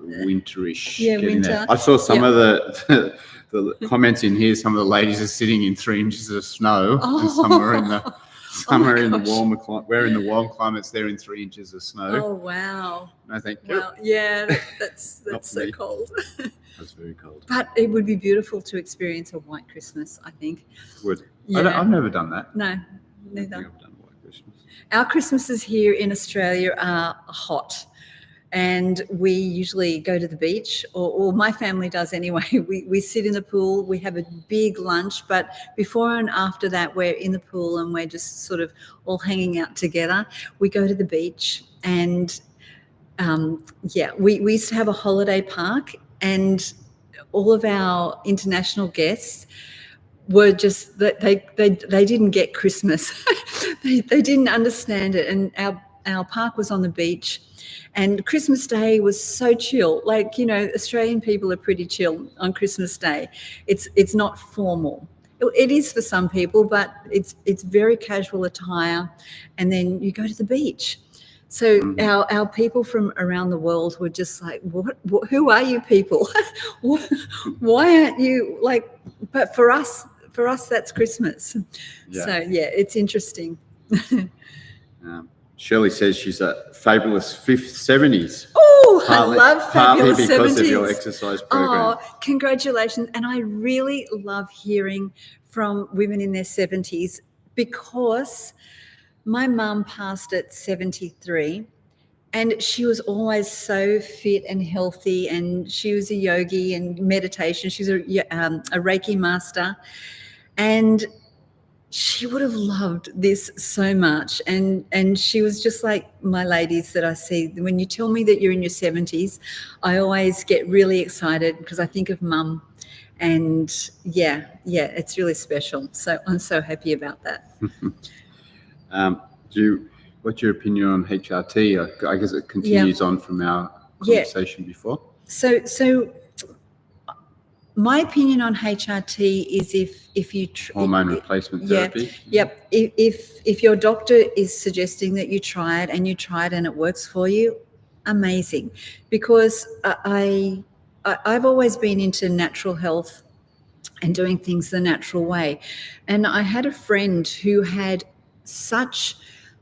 winterish. Yeah, winter. There. I saw some of the comments in here. Some of the ladies are sitting in 3 inches of snow, and some are in the warmer climate. We're in the warm climates. They're in 3 inches of snow. Oh wow! And I think, well, yeah, that's so cold. That's very cold. But it would be beautiful to experience a white Christmas, I think. Would. Yeah. I've never done that. No, I neither. think I've done white Christmas. Our Christmases here in Australia are hot, and we usually go to the beach, or my family does anyway. We sit in the pool, we have a big lunch, but before and after that, we're in the pool and we're just sort of all hanging out together. We go to the beach, and we used to have a holiday park, and all of our international guests were just that they didn't get Christmas. they didn't understand it. And our park was on the beach, and Christmas Day was so chill. Like, Australian people are pretty chill on Christmas Day. It's not formal. It is for some people, but it's very casual attire, and then you go to the beach. So our people from around the world were just like, what who are you people? Why aren't you like? But for us, that's Christmas. Yeah. So it's interesting. Shirley says she's a fabulous 70s. Oh, I love fabulous 70s. Partly because of your exercise program. Oh, congratulations. And I really love hearing from women in their 70s, because My mum passed at 73, and she was always so fit and healthy, and she was a yogi and meditation. She's a Reiki master, and she would have loved this so much. And she was just like my ladies that I see. When you tell me that you're in your 70s, I always get really excited because I think of mum. And yeah, it's really special. So I'm so happy about that. What's your opinion on HRT? I guess it continues on from our conversation before. So my opinion on HRT is if you hormone replacement therapy. Yep. If your doctor is suggesting that you try it and it works for you, amazing. Because I've always been into natural health and doing things the natural way. And I had a friend who had such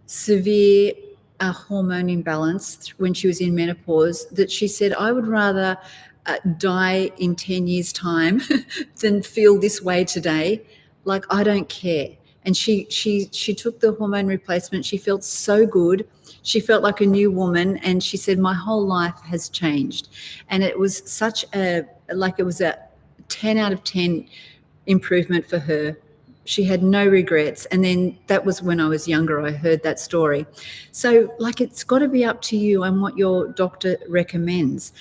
severe hormone imbalance when she was in menopause that she said, I would rather die in 10 years' time than feel this way today. Like, I don't care. And she took the hormone replacement. She felt so good. She felt like a new woman. And she said, my whole life has changed. And it was such it was a 10 out of 10 improvement for her. She had no regrets. And then that was when I was younger, I heard that story. So it's got to be up to you and what your doctor recommends.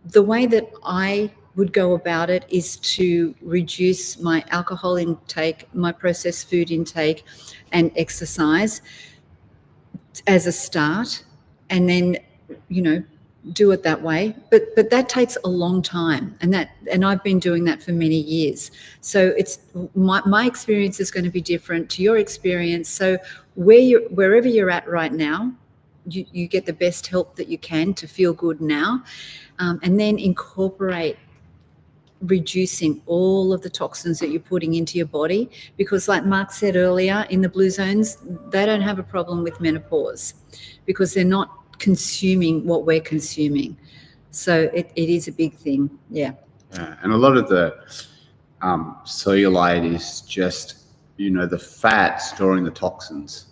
The way that I would go about it is to reduce my alcohol intake, my processed food intake, and exercise as a start, and then, do it that way. But that takes a long time, and I've been doing that for many years. So it's my experience is going to be different to your experience. So wherever you're at right now, you get the best help that you can to feel good now, and then incorporate reducing all of the toxins that you're putting into your body, because like Mark said earlier, in the blue zones, they don't have a problem with menopause because they're not consuming what we're consuming. So it is a big thing. Yeah. And a lot of the cellulite is just, the fat storing the toxins.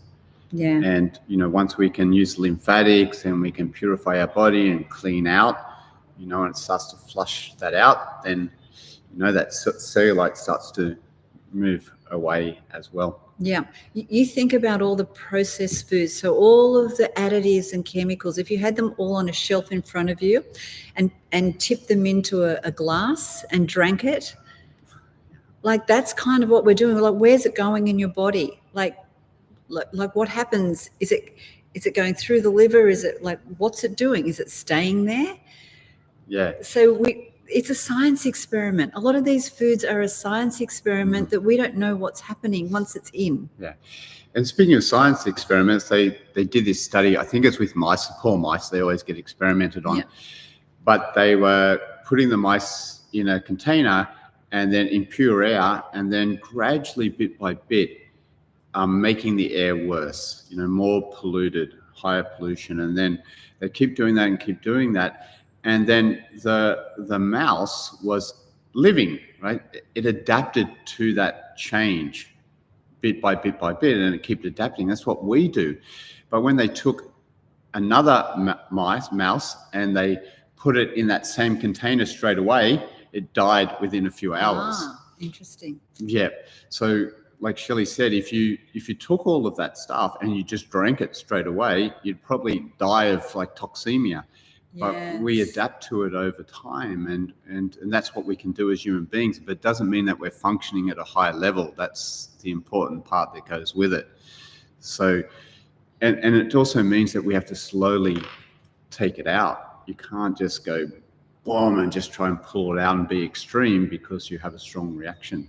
Yeah. And, once we can use lymphatics and we can purify our body and clean out, and it starts to flush that out, then, that cellulite starts to move away as well. Yeah. You think about all the processed foods. So all of the additives and chemicals, if you had them all on a shelf in front of you and tipped them into a glass and drank it, that's kind of what we're doing. Where's it going in your body? Like what happens? Is it going through the liver? Is it what's it doing? Is it staying there? Yeah. So it's a science experiment. A lot of these foods are a science experiment that we don't know what's happening once it's in. Yeah. And speaking of science experiments, they did this study, I think it's with mice, poor mice, they always get experimented on. Yeah. But they were putting the mice in a container and then in pure air, and then gradually, bit by bit, making the air worse, more polluted, higher pollution. And then they keep doing that and keep doing that. And then the mouse was living, right? It adapted to that change bit by bit by bit, and it kept adapting. That's what we do. But when they took another mouse and they put it in that same container straight away, it died within a few hours. Ah, interesting. Yeah. So like Shelley said, if you took all of that stuff and you just drank it straight away, you'd probably die of toxemia. But we adapt to it over time, and that's what we can do as human beings. But it doesn't mean that we're functioning at a high level. That's the important part that goes with it. So, and it also means that we have to slowly take it out. You can't just go boom and just try and pull it out and be extreme because you have a strong reaction.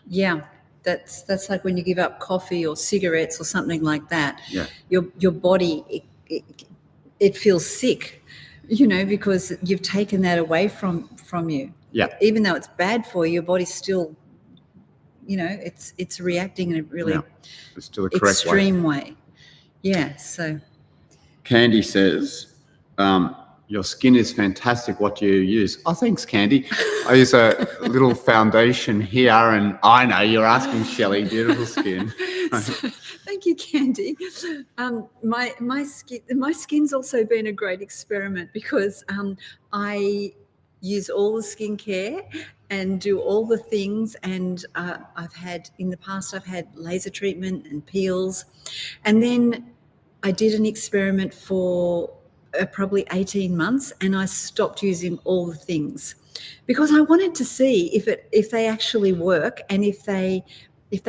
Yeah. That's like when you give up coffee or cigarettes or something like that. Yeah. Your body, it feels sick. Because you've taken that away from you. Yeah. Even though it's bad for you, your body's still, it's reacting in a really it's still a correct extreme way. Yeah. So. Candy says, your skin is fantastic. What do you use? Oh, thanks, Candy. I use a little foundation here, and I know you're asking Shelley, beautiful skin. Thank you, Candy. My skin's also been a great experiment because I use all the skincare and do all the things. And I've had laser treatment and peels, and then I did an experiment for probably 18 months, and I stopped using all the things because I wanted to see if they actually work and if they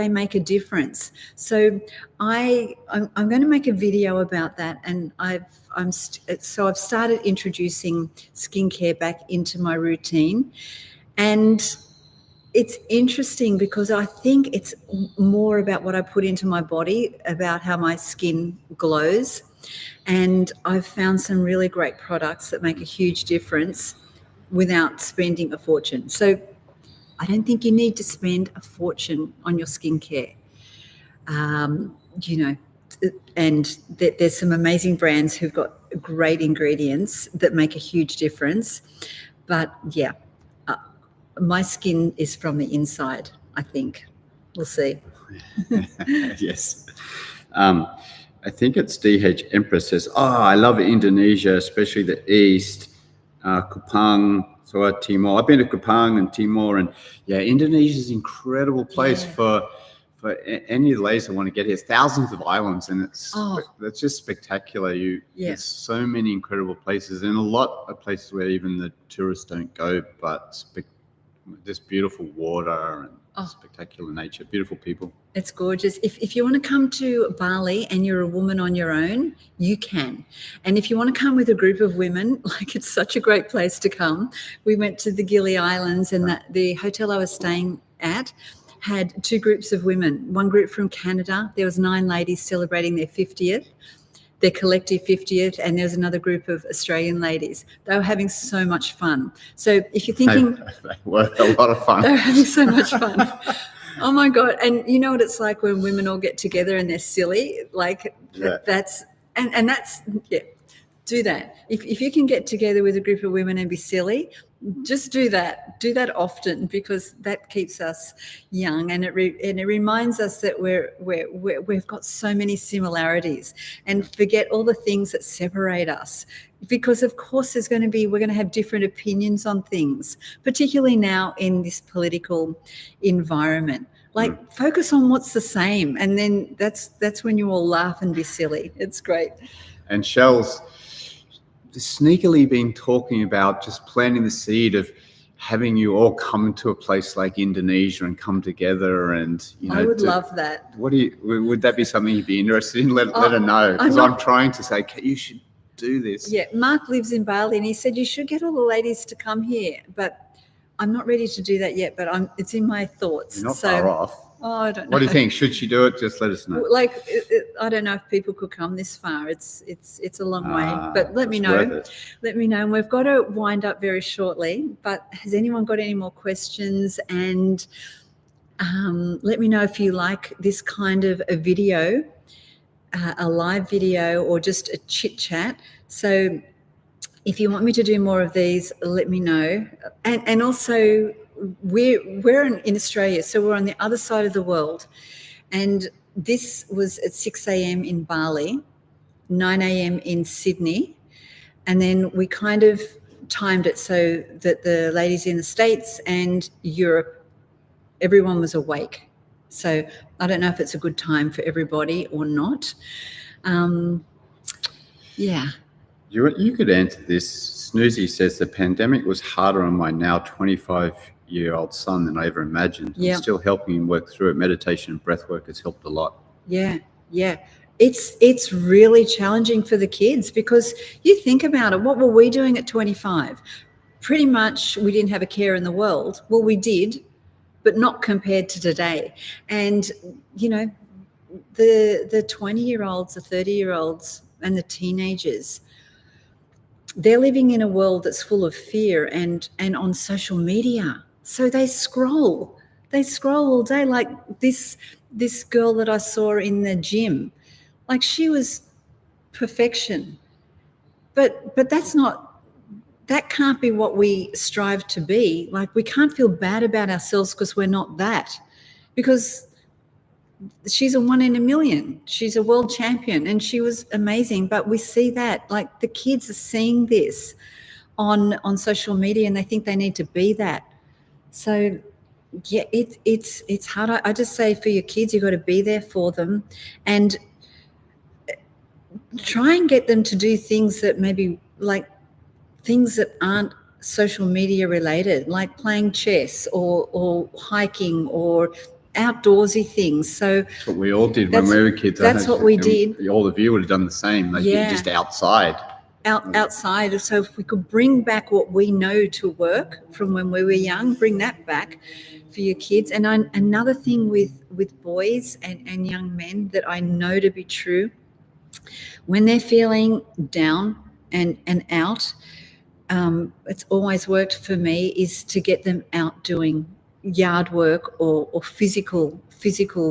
make a difference. So I'm going to make a video about that, and I've started introducing skincare back into my routine, and it's interesting because I think it's more about what I put into my body, about how my skin glows. And I've found some really great products that make a huge difference without spending a fortune. So I don't think you need to spend a fortune on your skincare. And there's some amazing brands who've got great ingredients that make a huge difference. But yeah, my skin is from the inside, I think. We'll see. Yes. I think it's DH Empress says, I love Indonesia, especially the East, Kupang, Timor. I've been to Kupang and Timor, and Indonesia is an incredible place for any of the ladies that want to get here. Thousands of islands, and it's just spectacular. There's so many incredible places, and a lot of places where even the tourists don't go, but just beautiful water and spectacular nature, beautiful people. It's gorgeous. If you want to come to Bali and you're a woman on your own, you can. And if you want to come with a group of women, it's such a great place to come. We went to the Gili Islands, and the hotel I was staying at had two groups of women. One group from Canada. There was 9 ladies celebrating their 50th. Their collective 50th, and there was another group of Australian ladies. They were having so much fun. So if you're thinking... They were a lot of fun. They were having so much fun. Oh, my God. And you know what it's like when women all get together and they're silly? That's... And that's... Yeah, do that. If you can get together with a group of women and be silly, just do that. Do that often, because that keeps us young, and it reminds us that we've got so many similarities, and forget all the things that separate us. Because of course we're going to have different opinions on things, particularly now in this political environment. Focus on what's the same, and then that's when you all laugh and be silly. It's great. And Shell's sneakily been talking about just planting the seed of having you all come to a place like Indonesia and come together, and I would love that. Would that be something you'd be interested in? Let her know, because I'm trying to say you should do this. Yeah, Mark lives in Bali, and he said you should get all the ladies to come here, but I'm not ready to do that yet. But it's in my thoughts. You're not far off. Oh, I don't know. What do you think? Should she do it? Just let us know. I don't know if people could come this far. It's a long way, but let me know. Let me know. And we've got to wind up very shortly. But has anyone got any more questions? And let me know if you like this kind of a video, a live video, or just a chit chat. So if you want me to do more of these, let me know. And also, we're in Australia, so we're on the other side of the world, and this was at 6 a.m. in Bali, 9 a.m. in Sydney, and then we kind of timed it so that the ladies in the States and Europe, everyone was awake. So I don't know if it's a good time for everybody or not. You could answer this. Snoozy says the pandemic was harder on my now 25-year-old son than I ever imagined. I'm still helping him work through it. Meditation and breath work has helped a lot. Yeah. It's really challenging for the kids, because you think about it. What were we doing at 25? Pretty much we didn't have a care in the world. Well, we did, but not compared to today. And, the 20-year-olds, the 30-year-olds and the teenagers, they're living in a world that's full of fear and on social media. So they scroll all day. Like this girl that I saw in the gym, she was perfection. But that can't be what we strive to be. We can't feel bad about ourselves because we're not that. Because she's a 1 in a million. She's a world champion, and she was amazing. But we see that, like, the kids are seeing this on social media, and they think they need to be that. So yeah, it's hard. I just say, for your kids, you've got to be there for them, and try and get them to do things that maybe, like, things that aren't social media related, like playing chess or hiking or outdoorsy things. So That's what we all did when we were kids. That's what we did. All of you would have done the same. Like, you're just outside. Outside. So if we could bring back what we know to work from when we were young, bring that back for your kids. And another thing with boys and young men that I know to be true, when they're feeling down and out, it's always worked for me, is to get them out doing yard work or physical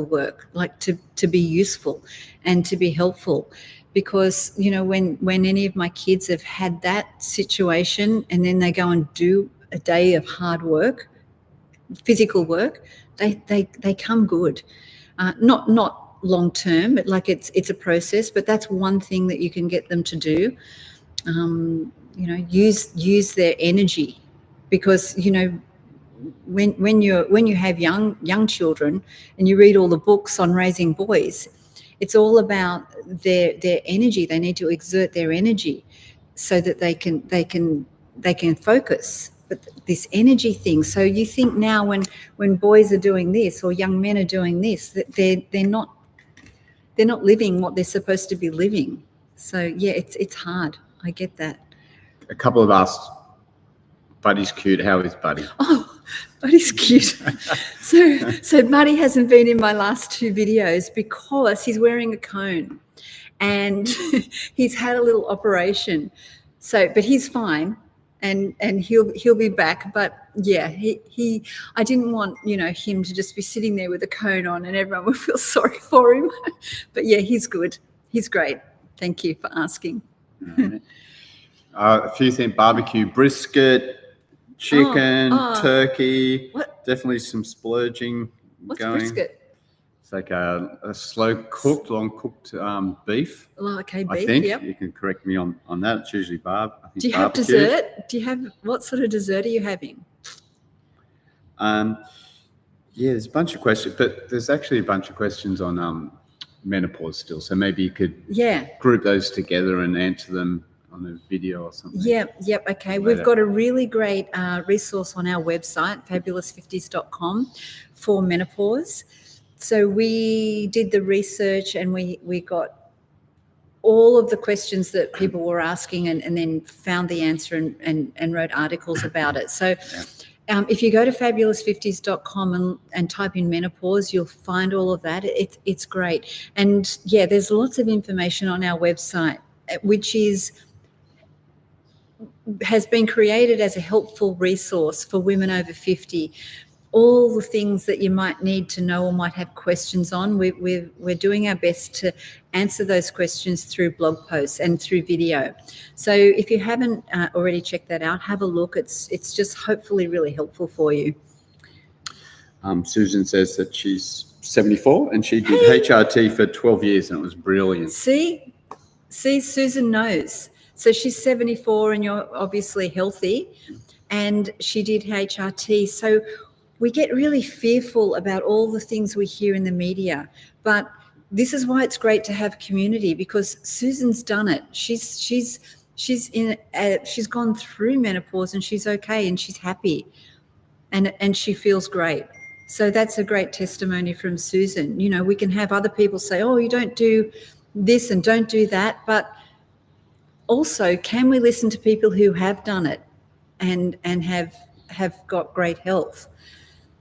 work, like to be useful and to be helpful. Because, you know, when any of my kids have had that situation and then they go and do a day of hard work, physical work, they come good. Not long term, but like it's a process. But that's one thing that you can get them to do. You know, use their energy, because, you know, when you have young children and you read all the books on raising boys, it's all about their energy. They need to exert their energy so that they can focus. But this energy thing. So you think now when boys are doing this or young men are doing this, that they're not living what they're supposed to be living. So yeah, it's hard. I get that. A couple have asked, Buddy's cute. How is Buddy? Oh, Buddy's cute. So Buddy hasn't been in my last 2 videos because he's wearing a cone, and he's had a little operation. So, but he's fine, and he'll be back. But yeah, I didn't want, you know, him to just be sitting there with a cone on, and everyone would feel sorry for him. But yeah, he's good. He's great. Thank you for asking. Right. A few things: barbecue, brisket, chicken, turkey. What? Definitely some splurging. What's going. brisket? It's like a slow cooked, long cooked beef. Oh, okay, beef. I think. Yep. You can correct me on that. It's usually Do you have dessert? What sort of dessert are you having? Yeah, there's a bunch of questions, but there's actually a bunch of questions on menopause still. So maybe you could group those together and answer them on a video or something. Yep, okay. Later. We've got a really great resource on our website, fabulous50s.com, for menopause. So we did the research, and we got all of the questions that people were asking, and then found the answer and wrote articles about it. So if you go to fabulous50s.com and type in menopause, you'll find all of that. It's great. And yeah, there's lots of information on our website, which has been created as a helpful resource for women over 50. All the things that you might need to know or might have questions on, we're doing our best to answer those questions through blog posts and through video. So if you haven't already checked that out, have a look. It's just hopefully really helpful for you. Susan says that she's 74 and she did HRT for 12 years and it was brilliant. See, Susan knows. So she's 74 and you're obviously healthy, and she did HRT. So we get really fearful about all the things we hear in the media, but this is why it's great to have community, because Susan's done it. She's gone through menopause and she's okay and she's happy, and she feels great. So that's a great testimony from Susan. You know, we can have other people say, oh, you don't do this and don't do that, but also, can we listen to people who have done it and have got great health?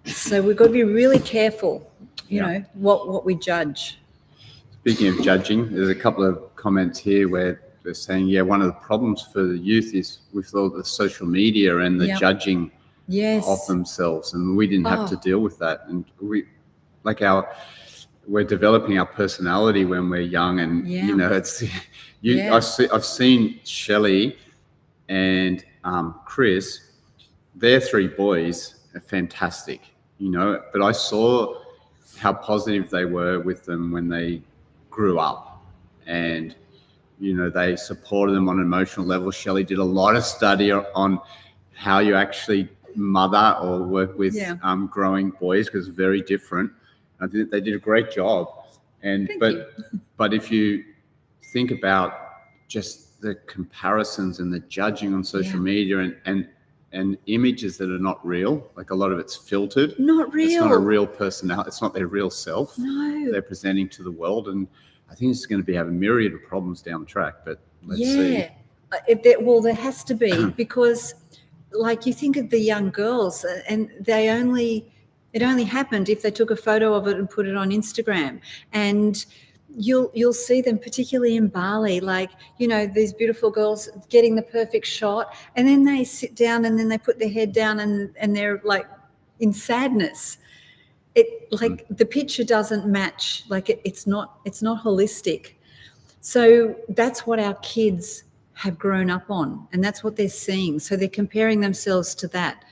So we've got to be really careful, you know, what we judge. Speaking of judging, there's a couple of comments here where they're saying, one of the problems for the youth is with all the social media and the judging of themselves, and we didn't have to deal with that. And we're developing our personality when we're young, and you know, it's I've seen Shelley and Chris, their 3 boys are fantastic, you know, but I saw how positive they were with them when they grew up, and they supported them on an emotional level. Shelley did a lot of study on how you actually mother or work with growing boys, because it's very different. I think they did a great job. And but if you think about just the comparisons and the judging on social media and images that are not real, like a lot of it's filtered. Not real. It's not a real personality. It's not their real self. No. They're presenting to the world, and I think it's going to have a myriad of problems down the track. But let's see. Well, there has to be, because, like, you think of the young girls, and it only happened if they took a photo of it and put it on Instagram, and you'll see them, particularly in Bali, like, these beautiful girls getting the perfect shot, and then they sit down and then they put their head down and they're like in sadness. The picture doesn't match, like it's not holistic. So that's what our kids have grown up on, and that's what they're seeing. So they're comparing themselves to that.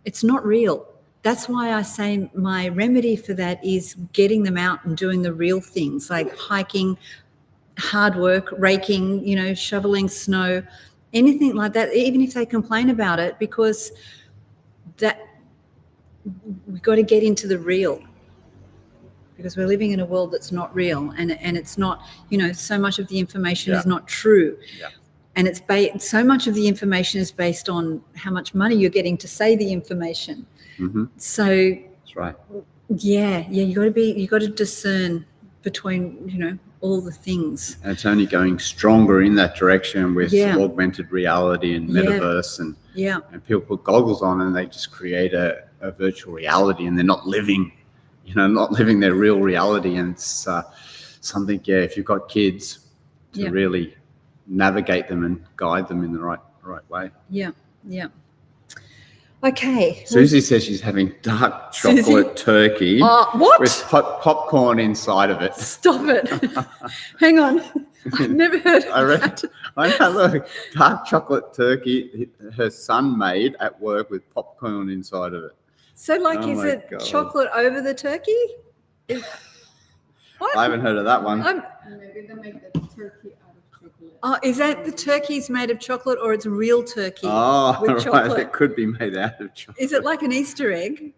It's not real. That's why I say my remedy for that is getting them out and doing the real things, like hiking, hard work, raking, shoveling snow, anything like that, even if they complain about it, because we've got to get into the real, because we're living in a world that's not real, and it's not, so much of the information is not true. Yeah. And it's so much of the information is based on how much money you're getting to say the information. Mm-hmm. So that's right. Yeah, you got to discern between all the things. And it's only going stronger in that direction with augmented reality and metaverse, and people put goggles on and they just create a virtual reality, and they're not living, not living their real reality. And it's something, if you've got kids, to really navigate them and guide them in the right way. Yeah. Okay. Susie says she's having dark chocolate turkey with popcorn inside of it. Stop it. Hang on. I've never heard of that. I know, look, dark chocolate turkey her son made at work with popcorn inside of it. So, is it chocolate over the turkey? What? I haven't heard of that one. Maybe they make the turkey out of chocolate. Oh, is that the turkey's made of chocolate, or it's real turkey right. with chocolate? It could be made out of chocolate. Is it like an Easter egg?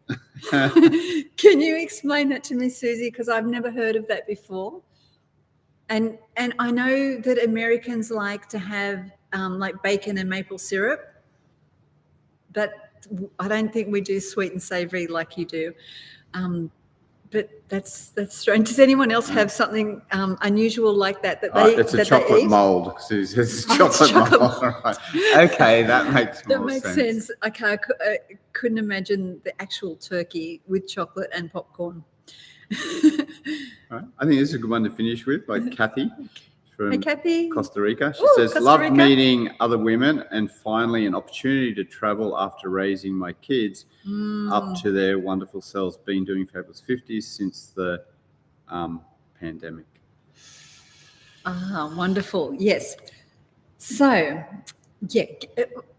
Can you explain that to me, Susie? Because I've never heard of that before. And I know that Americans like to have like bacon and maple syrup, but I don't think we do sweet and savoury like you do. But that's strange. Does anyone else have something unusual like that they it's a chocolate mold. Susie, it's a chocolate mold. Right. Okay, that makes more sense. That makes sense. Okay, I couldn't imagine the actual turkey with chocolate and popcorn. Right. I think this is a good one to finish with, like Kathy from Kathy. Costa Rica. She says, love meeting other women, and finally an opportunity to travel after raising my kids up to their wonderful selves. Been doing Fabulous 50s since the pandemic. Wonderful. Yes. So,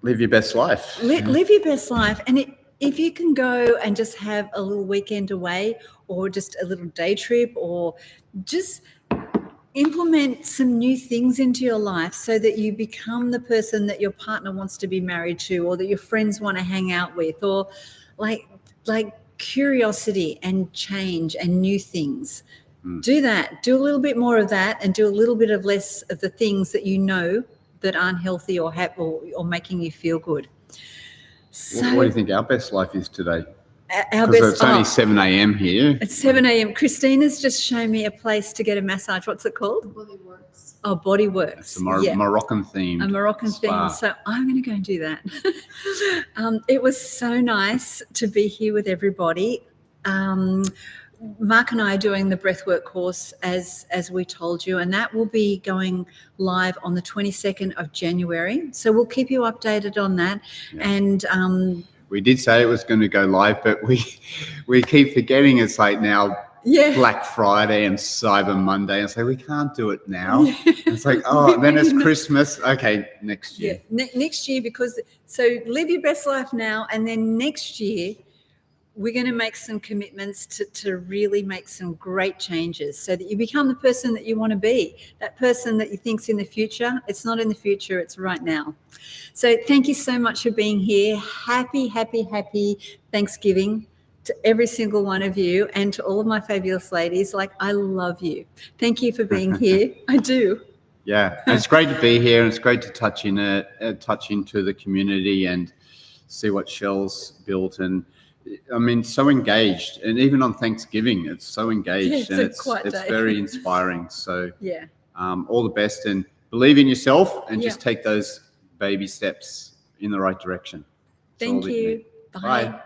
live your best life. Live your best life. And if you can go and just have a little weekend away, or just a little day trip, or just implement some new things into your life so that you become the person that your partner wants to be married to, or that your friends want to hang out with, or like curiosity and change and new things. Do that. Do a little bit more of that, and do a little bit of less of the things that that aren't healthy or making you feel good. So, what do you think our best life is today? Because it's only 7 a.m. here. It's 7 a.m. Christina's just shown me a place to get a massage. What's it called? Bodyworks. Oh, Bodyworks. It's a Moroccan theme. A Moroccan theme. So I'm going to go and do that. It was so nice to be here with everybody. Mark and I are doing the breathwork course as we told you, and that will be going live on the 22nd of January. So we'll keep you updated on that. Yeah. And we did say it was going to go live, but we keep forgetting it's like now Black Friday and Cyber Monday, and so we can't do it now. Yeah. It's like, then it's Christmas. Okay, next year. Yeah, next year, so live your best life now, and then next year we're going to make some commitments to really make some great changes so that you become the person that you want to be, that person that you think's in the future. It's not in the future, it's right now. So thank you so much for being here. Happy, happy, happy Thanksgiving to every single one of you and to all of my fabulous ladies. Like, I love you. Thank you for being here. I do. Yeah, and it's great to be here, and it's great to touch into the community and see what Shell's built. And I mean, so engaged, and even on Thanksgiving, it's so engaged, and it's very inspiring. So yeah, all the best, and believe in yourself, and just take those baby steps in the right direction. Thank you. Bye. Bye.